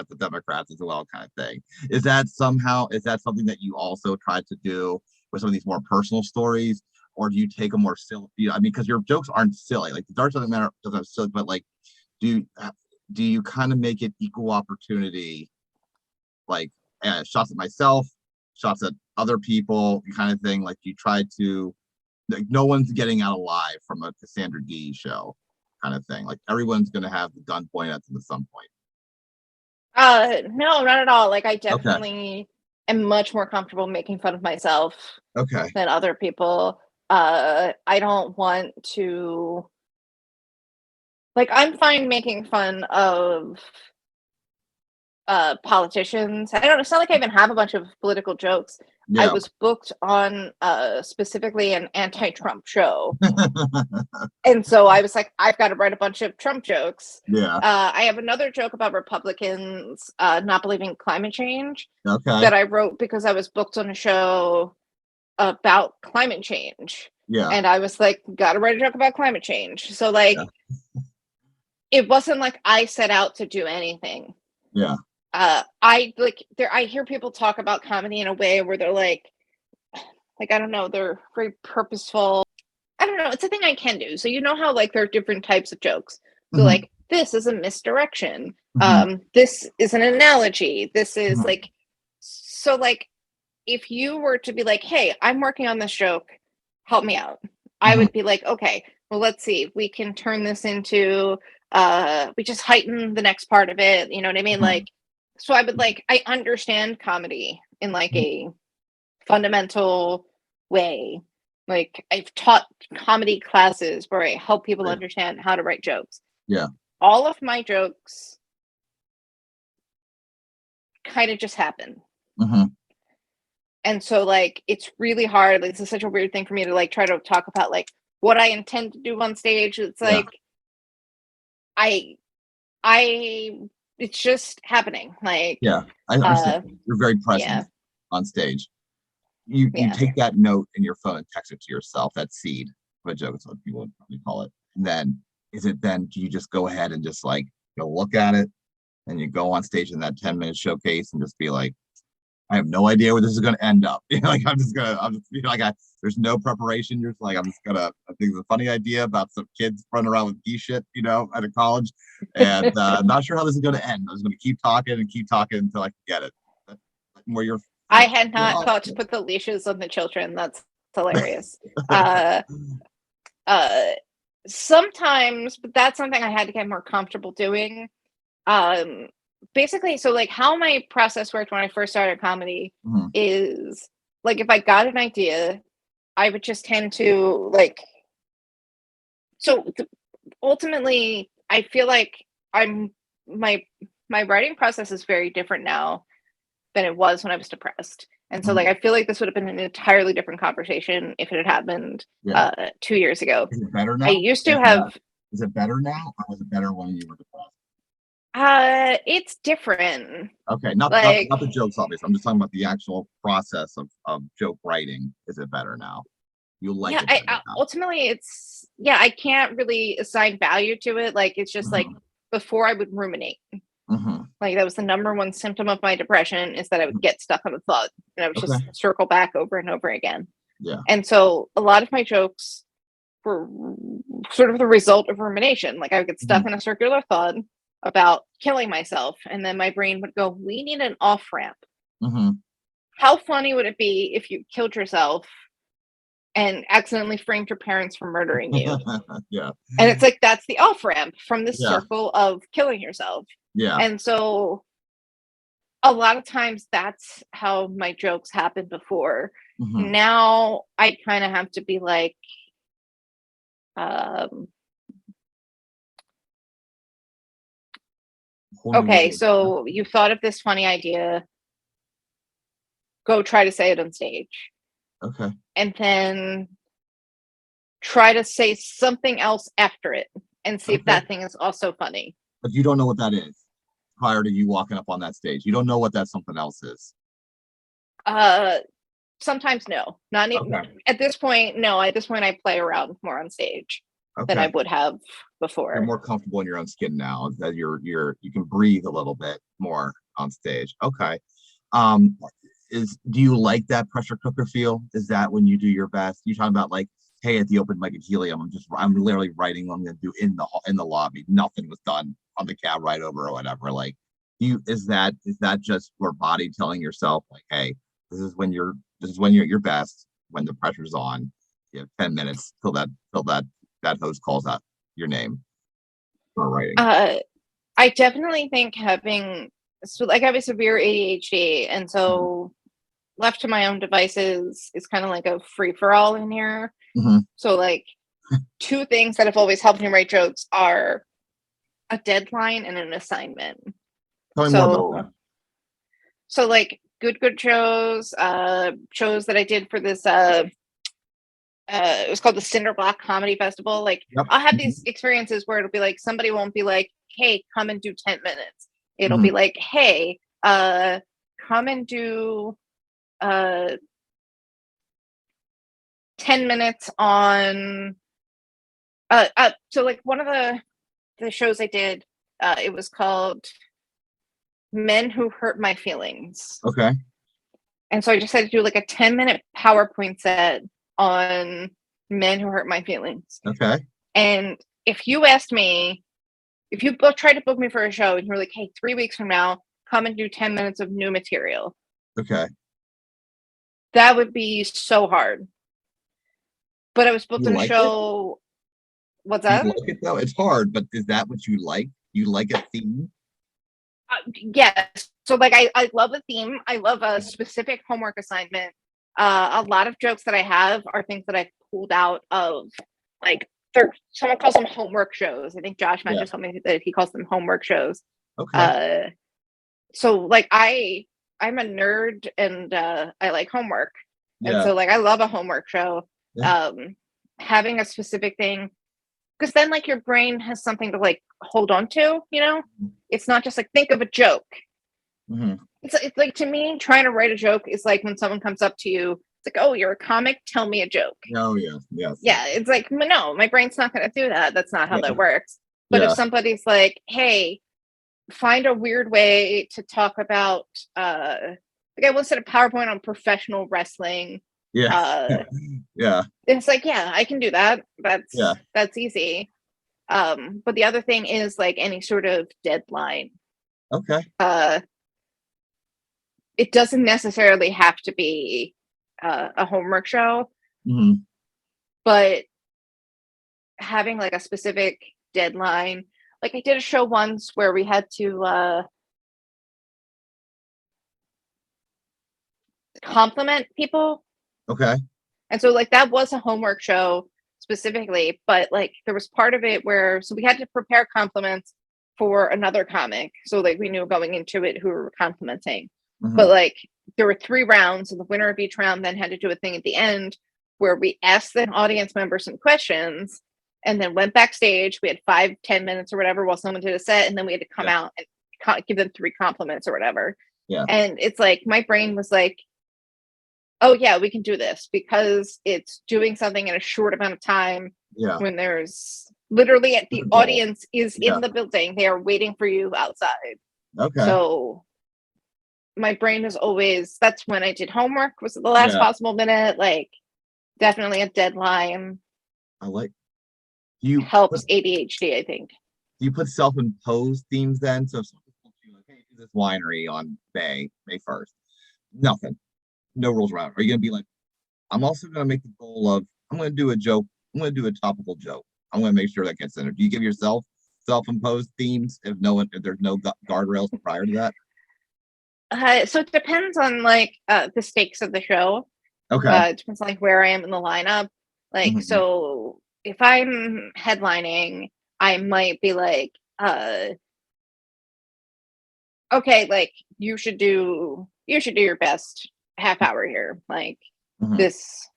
the Democrats as well, kind of thing. Is that something that you also try to do with some of these more personal stories, or do you take a more silly? Because your jokes aren't silly. Like the Dark Side of the Matter doesn't have silly, but like, do you kind of make it equal opportunity, like shots at myself, shots at other people, kind of thing? Like you try to, like, no one's getting out alive from a Cassandra Dee show, kind of thing. Like everyone's gonna have the gun pointed at them at some point. No, not at all. Like I definitely am much more comfortable making fun of myself than other people. I don't want to, like, I'm fine making fun of politicians. I don't know, it's not like I even have a bunch of political jokes. I was booked on specifically an anti-Trump show. And so I was like, I've got to write a bunch of Trump jokes. I have another joke about Republicans not believing climate change that I wrote because I was booked on a show about climate change. And I was like, gotta write a joke about climate change. So like it wasn't like I set out to do anything. I hear people talk about comedy in a way where they're like I don't know, they're very purposeful. I don't know, it's a thing I can do. So you know how like there are different types of jokes. So like this is a misdirection. This is an analogy. This is like, so like if you were to be like, hey, I'm working on this joke, help me out. I would be like, okay, well, let's see. We can turn this into we just heighten the next part of it. You know what I mean? Like, so I would like, I understand comedy in like a fundamental way. Like I've taught comedy classes where I help people understand how to write jokes. All of my jokes kind of just happen. And so like it's really hard. Like, this is such a weird thing for me to like try to talk about like what I intend to do on stage. It's like it's just happening. Like I understand. You're very present on stage. You take that note in your phone and text it to yourself, that seed of a joke is what people would probably call it. And then do you just go ahead and just like look at it and you go on stage in that 10-minute showcase and just be like, I have no idea where this is going to end up. Like there's no preparation. You're just like, I think it's a funny idea about some kids running around with geese shit, at a college, and I'm not sure how this is going to end. I'm just going to keep talking until I can get it. Where you're, I had not thought to put the leashes on the children. That's hilarious. Sometimes, but that's something I had to get more comfortable doing. Basically, so like how my process worked when I first started comedy is like if I got an idea, I would just tend to like. So ultimately, I feel like my writing process is very different now than it was when I was depressed. And so like I feel like this would have been an entirely different conversation if it had happened 2 years ago. Is it better now? I used to have. Is it better now, or was it better when you were depressed? It's different. Okay, not the jokes, obviously. I'm just talking about the actual process of joke writing. Is it better now? You like it better now? Ultimately, it's I can't really assign value to it. Like it's just like before I would ruminate. Like that was the number one symptom of my depression is that I would get stuck on a thought and I would just circle back over and over again. And so a lot of my jokes were sort of the result of rumination. Like I would get stuck in a circular thought about killing myself, and then my brain would go, we need an off-ramp. How funny would it be if you killed yourself and accidentally framed your parents for murdering you? And it's like that's the off-ramp from this circle of killing yourself. And so a lot of times that's how my jokes happened before. Mhm. Now I kind of have to be like, um, Whole new okay, level. so you thought of this funny idea, go try to say it on stage. Okay. And then try to say something else after it and see if Okay. that thing is also funny. But you don't know what that is prior to you walking up on that stage. You don't know what that something else is. Uh Sometimes no. Not even Okay. at this point, no. At this point I play around more on stage than I Okay. would have You're before. more comfortable in your own skin now that you can breathe a little bit more on stage. Okay. Um, do you like that pressure cooker feel? Is that when you do your best? You talking about like, hey, at the open mic at Helium, I'm literally writing what I'm gonna do in the lobby. Nothing was done on the cab ride over or whatever. Like, is that just your body telling yourself like, hey, this is when you're at your best, when the pressure's on. You have 10 minutes till that host calls out your name for writing. I definitely think having so like I have a severe ADHD, and so left to my own devices is kind of like a free for all in here. Mm-hmm. So like two things that have always helped me write jokes are a deadline and an assignment. Tell me more about So that. so like good shows, shows that I did for this it was called the Cinder Block Comedy Festival. Like Yep. I'll have these experiences where it'll be like somebody won't be like, hey, come and do 10 minutes. It'll Mhm. be like, hey, come and do 10 minutes on so like one of the shows I did, it was called Men Who Hurt My Feelings. Okay. And so I just had to do like a 10-minute PowerPoint set on men who hurt my feelings. Okay. And if you asked me, if you tried to book me for a show and you were like, hey, 3 weeks from now, come and do 10 minutes of new material, Okay. that would be so hard. But I was booked You on a like it? show. What's Do you that? like it though? It's hard, but is that what you like? You like a theme? Yes. So like I love a theme. I love a specific homework assignment. A lot of jokes that I have are things that I pulled out of like someone calls them homework shows. I think Josh Yeah. mentioned something that he calls them homework shows. Okay. So like I'm a nerd and I like homework. And Yeah. so like I love a homework show. Yeah. Having a specific thing, because then like your brain has something to like hold on to, you know? It's not just like think of a joke. Hmm. It's like to me, trying to write a joke is like when someone comes up to you, it's like, oh, you're a comic, tell me a joke. Oh yeah. Yes. Yeah, it's like, no, my brain's not gonna do that. That's not how Yeah. that works. But if Yeah. somebody's like, hey, find a weird way to talk about like I once did a PowerPoint on professional wrestling. Yeah. Uh Yeah. it's like, yeah, I can do that. Yeah. That's easy. But the other thing is like any sort of deadline. Okay. It doesn't necessarily have to be a homework show, Hmm. but having like a specific deadline. Like I did a show once where we had to compliment people. Okay. And so like that was a homework show specifically, but like there was part of it where so we had to prepare compliments for another comic. So like we knew going into it who we were complimenting. But Hmm. like there were 3 rounds, and the winner of each round then had to do a thing at the end where we asked the audience member some questions and then went backstage. We had 5-10 minutes or whatever while someone did a set, and then we had to come Yeah. out and give them 3 compliments or whatever. Yeah. And it's like my brain was like, oh yeah, we can do this because it's doing something in a short amount of time Yeah. when there's literally That's the a goal. audience is Yeah. in the building. They are waiting for you outside. Okay. So my brain is always, that's when I did homework, was the last Yeah. possible minute, like definitely a deadline. I like. Do you Helps ADHD, I think. self-imposed themes then? So if someone told you like, hey, do this winery on May 1st, nothing, no rules around it. Are you gonna be like, I'm also gonna make the goal of I'm gonna do a joke, I'm gonna do a topical joke. I'm gonna make sure that gets in there. Do you give yourself self-imposed themes if there's no guardrails prior to that? So it depends on like the stakes of the show. Okay. It depends on like where I am in the lineup. Like, Mhm. so if I'm headlining, I might be like, okay, like you should do your best half hour here. Like Mhm. this,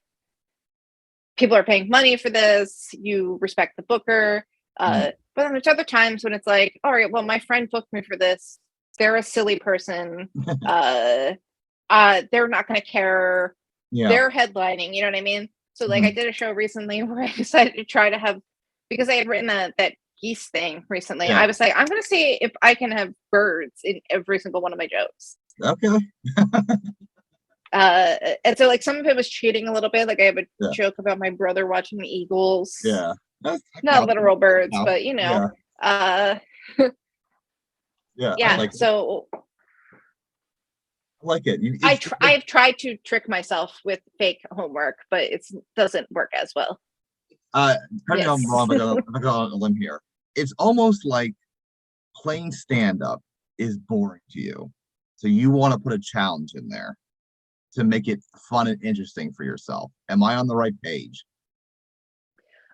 people are paying money for this. You respect the booker. Mhm. But then there's other times when it's like, all right, well, my friend booked me for this. They're a silly person. Uh, they're not going to care. Yeah. They're headlining. You know what I mean? So like, I Mhm. did a show recently where I decided to try to have, because I had written that geese thing recently. Yeah. I was like, I'm going to see if I can have birds in every single one of my jokes. Okay. And so like some of it was cheating a little bit. Like I have a Yeah. joke about my brother watching the Eagles. Yeah. That Not counts. literal birds, Counts. but you know. Yeah. Uh Yeah. I yeah, like it. so I like it. I've tried to trick myself with fake homework, but it doesn't work as well. Correct me if I'm Yes. wrong, if I go on a limb here. It's almost like plain stand-up is boring to you. So you want to put a challenge in there to make it fun and interesting for yourself. Am I on the right page?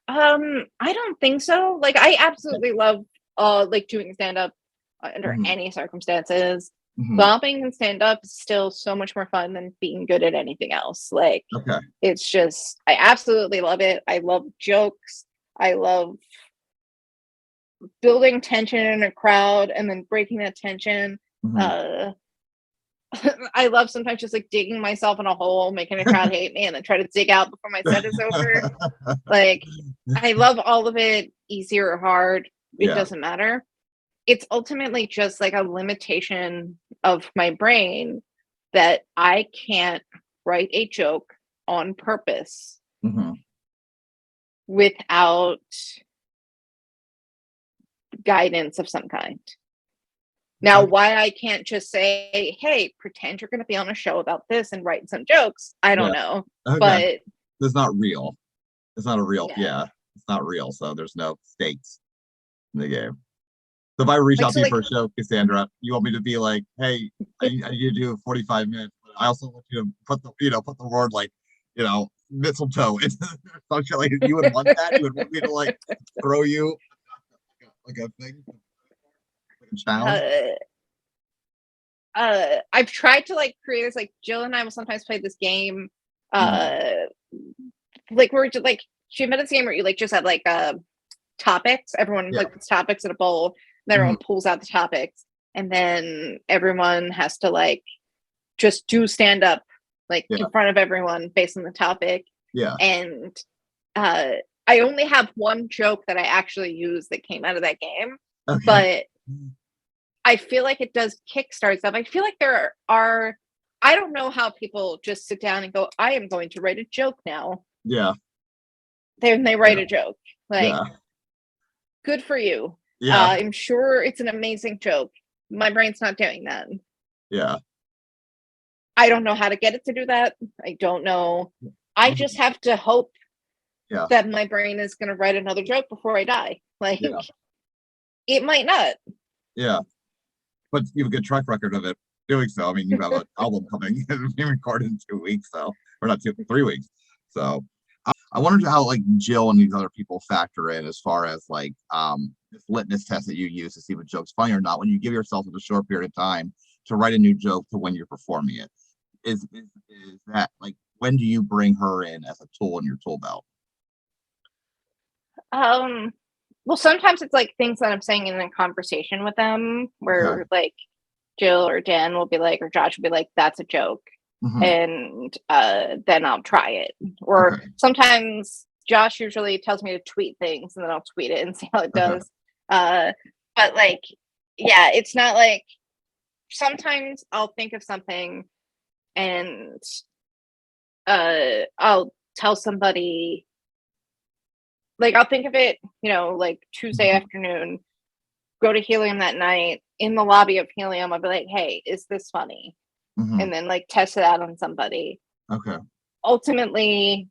I don't think so. Like I absolutely love like doing stand up under Mhm. any circumstances. Mhm. Bombing and stand up is still so much more fun than being good at anything else. Like Okay. it's just I absolutely love it. I love jokes. I love building tension in a crowd and then breaking that tension. Mhm. Uh I love sometimes just like digging myself in a hole, making a crowd hate me, and then try to dig out before my set is over. Like, I love all of it, easy or hard, it Yeah. doesn't matter. It's ultimately just like a limitation of my brain that I can't write a joke on purpose Mhm. without guidance of some kind. Now, Okay. why I can't just say, hey, pretend you're going to be on a show about this and write some jokes, I Yeah. don't know. Okay. But It's not real. It's not a real. yeah, Yeah. It's not real. So there's no stakes in the game. So if I reach like, out to so you like, for a show, Cassandra, you want me to be like, hey, I need you to do 45 minutes, but I also want you to put the word like, mistletoe into something like you would want that? You would want me to like throw you like a thing, like a challenge? uh, I've tried to like create this, like Jill and I will sometimes play this game. Mhm. Uh, like we're just like, she invented this game where you like just have like, topics. Everyone Yeah. like puts topics in a bowl, and everyone Mhm. pulls out the topics, and then everyone has to like just do stand up like Yeah. in front of everyone based on the topic. Yeah. And uh I only have one joke that I actually use that came out of that game, Okay. but I feel like it does kickstart stuff. I feel like there are I don't know how people just sit down and go, I am going to write a joke now. Yeah. Then they write Yeah. a joke. Like, Yeah. good for you. Yeah. I'm sure it's an amazing joke. My brain's not doing that. Yeah. I don't know how to get it to do that. I don't know. I just have to hope Yeah. that my brain is going to write another joke before I die. Like, Yeah. it might not. Yeah. But you have a good track record of it doing so. I mean, you have an album coming being recorded in 2 weeks, so or not 3 weeks. So I wondered how like Jill and these other people factor in as far as like this litmus test that you use to see if a joke's funny or not when you give yourself a short period of time to write a new joke to when you're performing it. Is that like when do you bring her in as a tool in your tool belt? Um, well, sometimes it's like things that I'm saying in a conversation with them Okay. where like Jill or Dan will be like, or Josh will be like, that's a joke. Hmm. And then I'll try it. Or Okay. sometimes Josh usually tells me to tweet things and then I'll tweet it and see how it Okay. does. Uh, but like, yeah, it's not like sometimes I'll think of something and I'll tell somebody, like, I'll think of it, like Tuesday Hmm. afternoon, go to Helium that night in the lobby of Helium. I'll be like, hey, is this funny? Hmm. And then like test it out on somebody. Okay. Ultimately,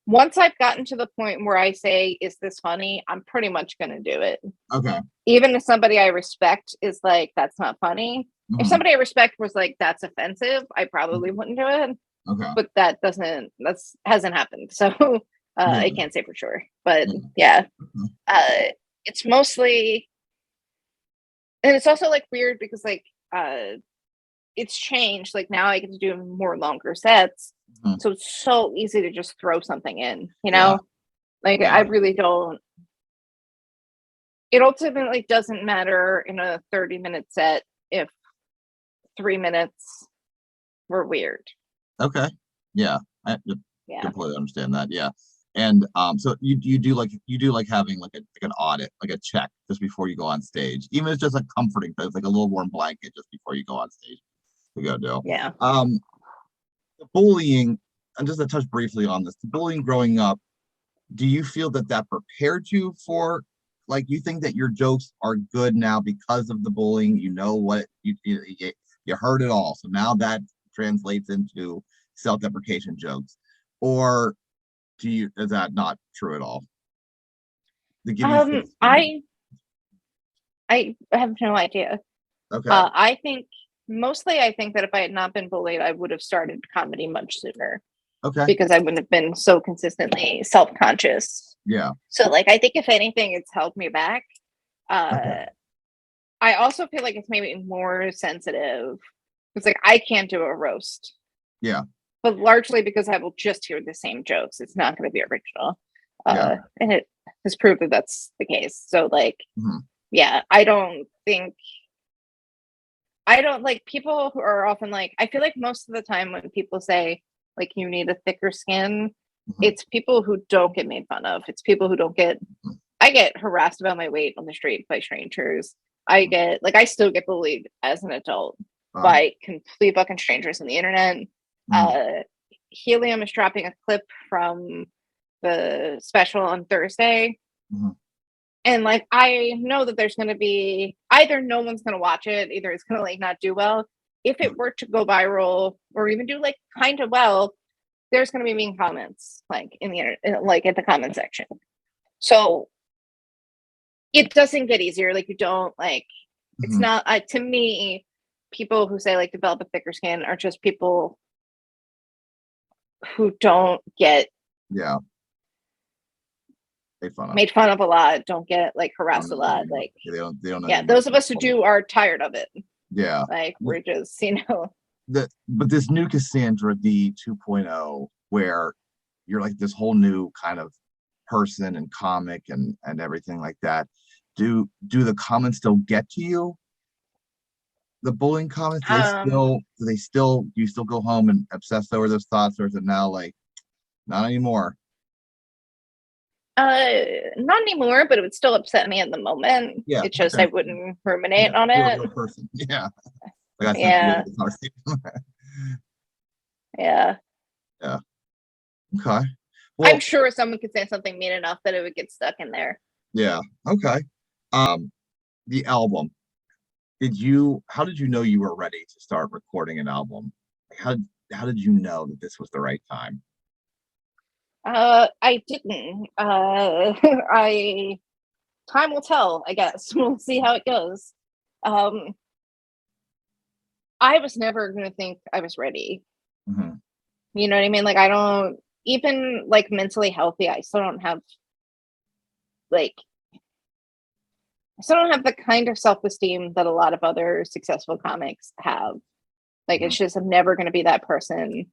once I've gotten to the point where I say, is this funny? I'm pretty much going to do it. Okay. Even if somebody I respect is like, that's not funny, If somebody I respect was like, that's offensive, I probably wouldn't do it. Okay. But hasn't happened. So I Yeah. can't say for sure. But Yeah. yeah, Mhm. it's mostly, and it's also like weird because like it's changed. Like now I get to do more longer sets. Mhm. So it's so easy to just throw something in, you Yeah. know? Like Yeah. I really don't. It ultimately doesn't matter in a 30-minute set if 3 minutes were weird. Okay. Yeah. I Yeah. completely understand that. Yeah. And so you do like having like an audit, like a check just before you go on stage. Even if it's just a comforting thing, it's like a little warm blanket just before you go on stage to go do. Yeah. The bullying, and just to touch briefly on this, the bullying growing up, do you feel that prepared you for, like, you think that your jokes are good now because of the bullying? You know what you heard it all, so now that translates into self-deprecation jokes, or is that not true at all? To give you thick skin. I have no idea. Okay. I think I think that if I had not been bullied, I would have started comedy much sooner Okay. because I wouldn't have been so consistently self-conscious. Yeah. So like I think if anything, it's held me back. Okay. I also feel like it's maybe more sensitive. It's like I can't do a roast, Yeah. but largely because I will just hear the same jokes. It's not going to be original. Yeah. And it has proved that that's the case. So like, Mhm. yeah, I don't like people who are often like, I feel like most of the time when people say like you need a thicker skin, Mhm. it's people who don't get made fun of. It's people who don't get, Mhm. I get harassed about my weight on the street by strangers. Mhm. I still get bullied as an adult Uh, by complete fucking strangers on the internet. mhm. Uh, Helium is dropping a clip from the special on Thursday. Mhm. And like I know that there's gonna be either no one's gonna watch it, either it's gonna like not do well. If it were to go viral or even do like kind of well, there's gonna be mean comments like in the internet, like at the comment section. So it doesn't get easier. Like you don't like it's Mhm. not to me, people who say like develop a thicker skin are just people who don't get Yeah. Made fun of. made fun of a lot, don't get like They don't harassed a know the lot. emo- Like they don't know the yeah, those of emotional us who toll. do are tired of it. Yeah. Like But we're just, you know, but this new Cassandra D 2.0, where you're like this whole new kind of person and comic and everything like that. Do the comments still get to you? The bullying comments, um do you still go home and obsess over those thoughts, or is it now like not anymore? not anymore, but it would still upset me at the moment. Yeah. It's just Okay. I wouldn't Yeah. ruminate on You're a it. real person. Yeah. Like I said at the beginning Yeah, of the conversation. yeah. Yeah. Okay. I'm Well, sure someone could say something mean enough that it would get stuck in there. yeah. Okay. Um, the album. How did you know you were ready to start recording an album? How did you know that this was the right time? I didn't. I time will tell, I guess. We'll see how it goes. Um, I was never gonna think I was ready. Mhm. You know what I mean? Like I don't even like mentally healthy, I still don't have like the kind of self-esteem that a lot of other successful comics have. Like Mhm. it's just I'm never gonna be that person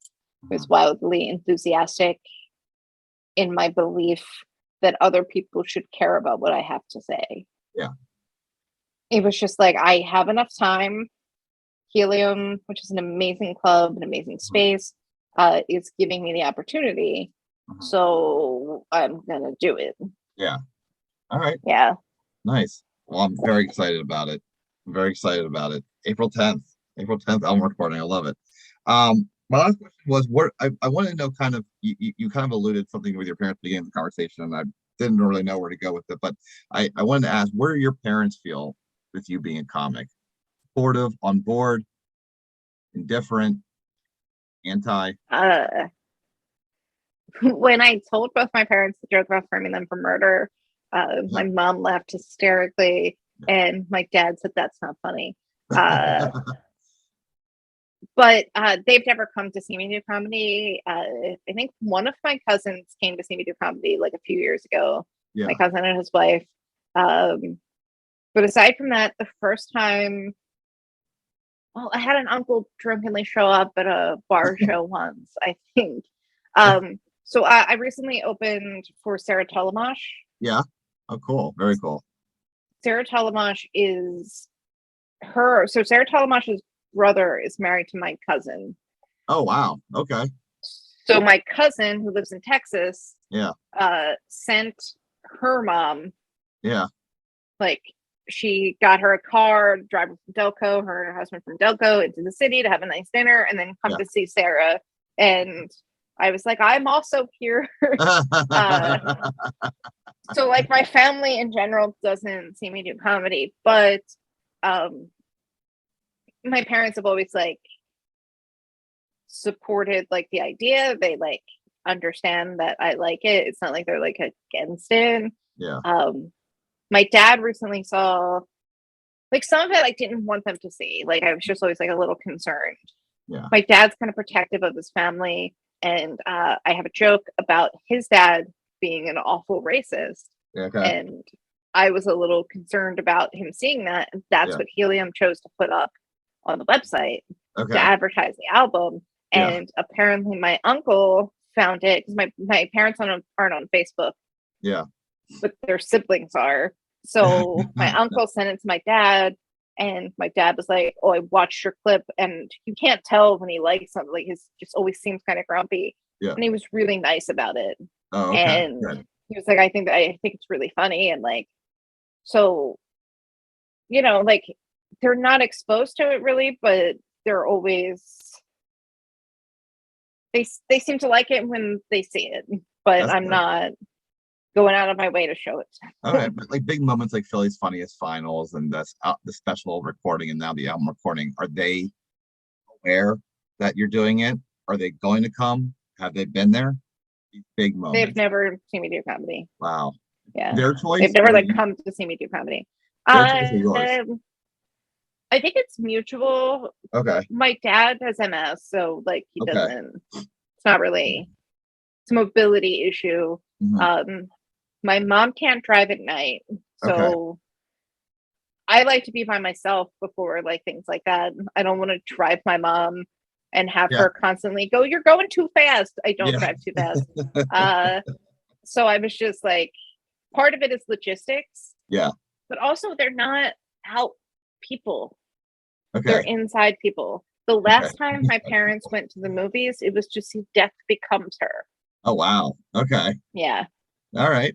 who's Mhm. wildly enthusiastic in my belief that other people should care about what I have to say. Yeah. It was just like I have enough time. Helium, which is an amazing club, an amazing Mhm. space, is giving me the opportunity. Mhm. So I'm gonna do it. Yeah. All right. Yeah. Nice. Well, I'm very excited about it. I'm very excited about it. April 10th. April 10th album recording. I love it. My last question was what I wanted to know, kind of you kind of alluded something with your parents at the beginning of the conversation, and I didn't really know where to go with it, but I wanted to ask, where do your parents feel with you being a comic? Supportive, on board, indifferent, anti? Uh, when I told both my parents the joke about framing them for murder, Yeah. my mom laughed hysterically, Yeah. and my dad said that's not funny. But they've never come to see me do comedy. I think one of my cousins came to see me do comedy like a few years ago. Yeah. My cousin and his wife. But aside from that, the first time, well, I had an uncle drunkenly show up at a bar show once, I think. So I recently opened for Sarah Telemash. Yeah. Oh, cool. Very cool. Sarah Telemash is her. So Sarah Telemash's brother is married to my cousin. Oh, wow. Okay. So my cousin, who lives in Texas, Yeah. sent her mom, Yeah. like, she got her a car, drive her from Delco, her and her husband from Delco into the city to have a nice dinner and then come to see Sarah. And I was like, I'm also here. So like my family in general doesn't see me do comedy, but my parents have always like supported like the idea. They like understand that I like it. It's not like they're like against it. Yeah. My dad recently saw like some of it, like didn't want them to see. Like I was just always like a little concerned. Yeah. My dad's kind of protective of his family, and I have a joke about his dad being an awful racist. Okay. And I was a little concerned about him seeing that. And that's what Helium chose to put up on the website to advertise the album. And apparently my uncle found it because my parents aren't on Facebook. Yeah. But their siblings are. So my uncle sent it to my dad, and my dad was like, "Oh, I watched your clip," and you can't tell when he likes something. Like his just always seems kind of grumpy. Yeah. And he was really nice about it. Oh, okay. And he was like, I think it's really funny. And like, so, you know, like they're not exposed to it really, but they're always, they seem to like it when they see it, but I'm not going out of my way to show it. All right, but like big moments like Philly's Funniest Finals and the special recording and now the album recording, are they aware that you're doing it? Are they going to come? Have they been there? These big moments. They've never seen me do comedy. Wow. Yeah. Their choice? They've never like come to see me do comedy. Their choice or yours? I think it's mutual. Okay. My dad has MS, so like he doesn't. It's not really. It's a mobility issue. Mm-hmm. My mom can't drive at night, so I like to be by myself before like things like that. I don't want to drive my mom and have her constantly go, "You're going too fast." I don't drive too fast. So I was just like, part of it is logistics. Yeah. But also they're not out people. They're inside people. The last time my parents went to the movies, it was to see Death Becomes Her. Oh, wow. Okay. Yeah. All right.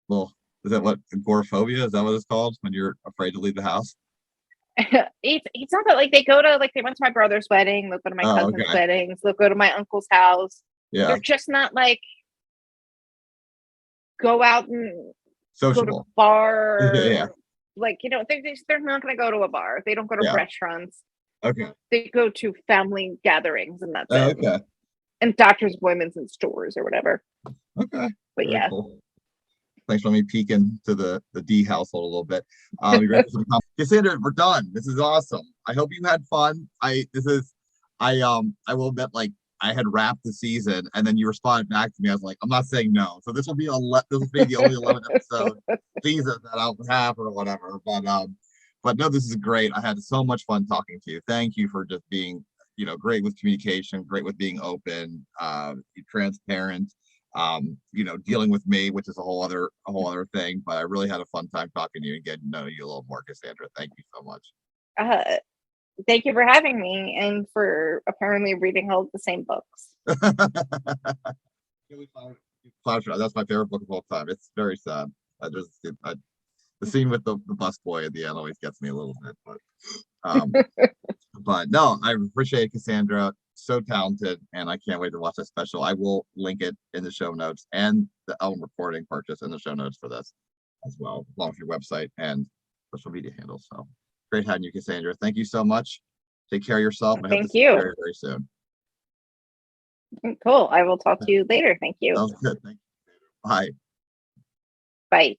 Well, is that what agoraphobia? Is that what it's called when you're afraid to leave the house? It's not that like they go to like they went to my brother's wedding, they'll go to my cousin's weddings, they'll go to my uncle's house. Yeah. They're just not like go out and sociable. Go to a bar. Yeah. Like, you know, they're not going to go to a bar. They don't go to restaurants. Okay. They go to family gatherings and that's it. Okay. And doctor's appointments in stores or whatever. Okay. But very cool. Thanks for letting me peek into the D household a little bit. Cassandra, we're done. This is awesome. I hope you had fun. I will admit, like, I had wrapped the season and then you responded back to me. I was like, I'm not saying no. So this will be the only 11 episode season that I'll have or whatever. But no, this is great. I had so much fun talking to you. Thank you for just being, you know, great with communication, great with being open, transparent, you know, dealing with me, which is a whole other thing. But I really had a fun time talking to you and getting to know you a little more, Cassandra. Thank you so much. Thank you for having me and for apparently reading all the same books. That's my favorite book of all time. It's very sad. The scene with the bus boy at the end always gets me a little bit, but no, I appreciate Cassandra. So talented, and I can't wait to watch that special. I will link it in the show notes and the album recording purchase in the show notes for this as well, along with your website and social media handles. So great having you, Cassandra. Thank you so much. Take care of yourself. And I hope to see you very, very soon. Cool. I will talk to you later. Thank you. Sounds good. Thank you. Bye. Bye.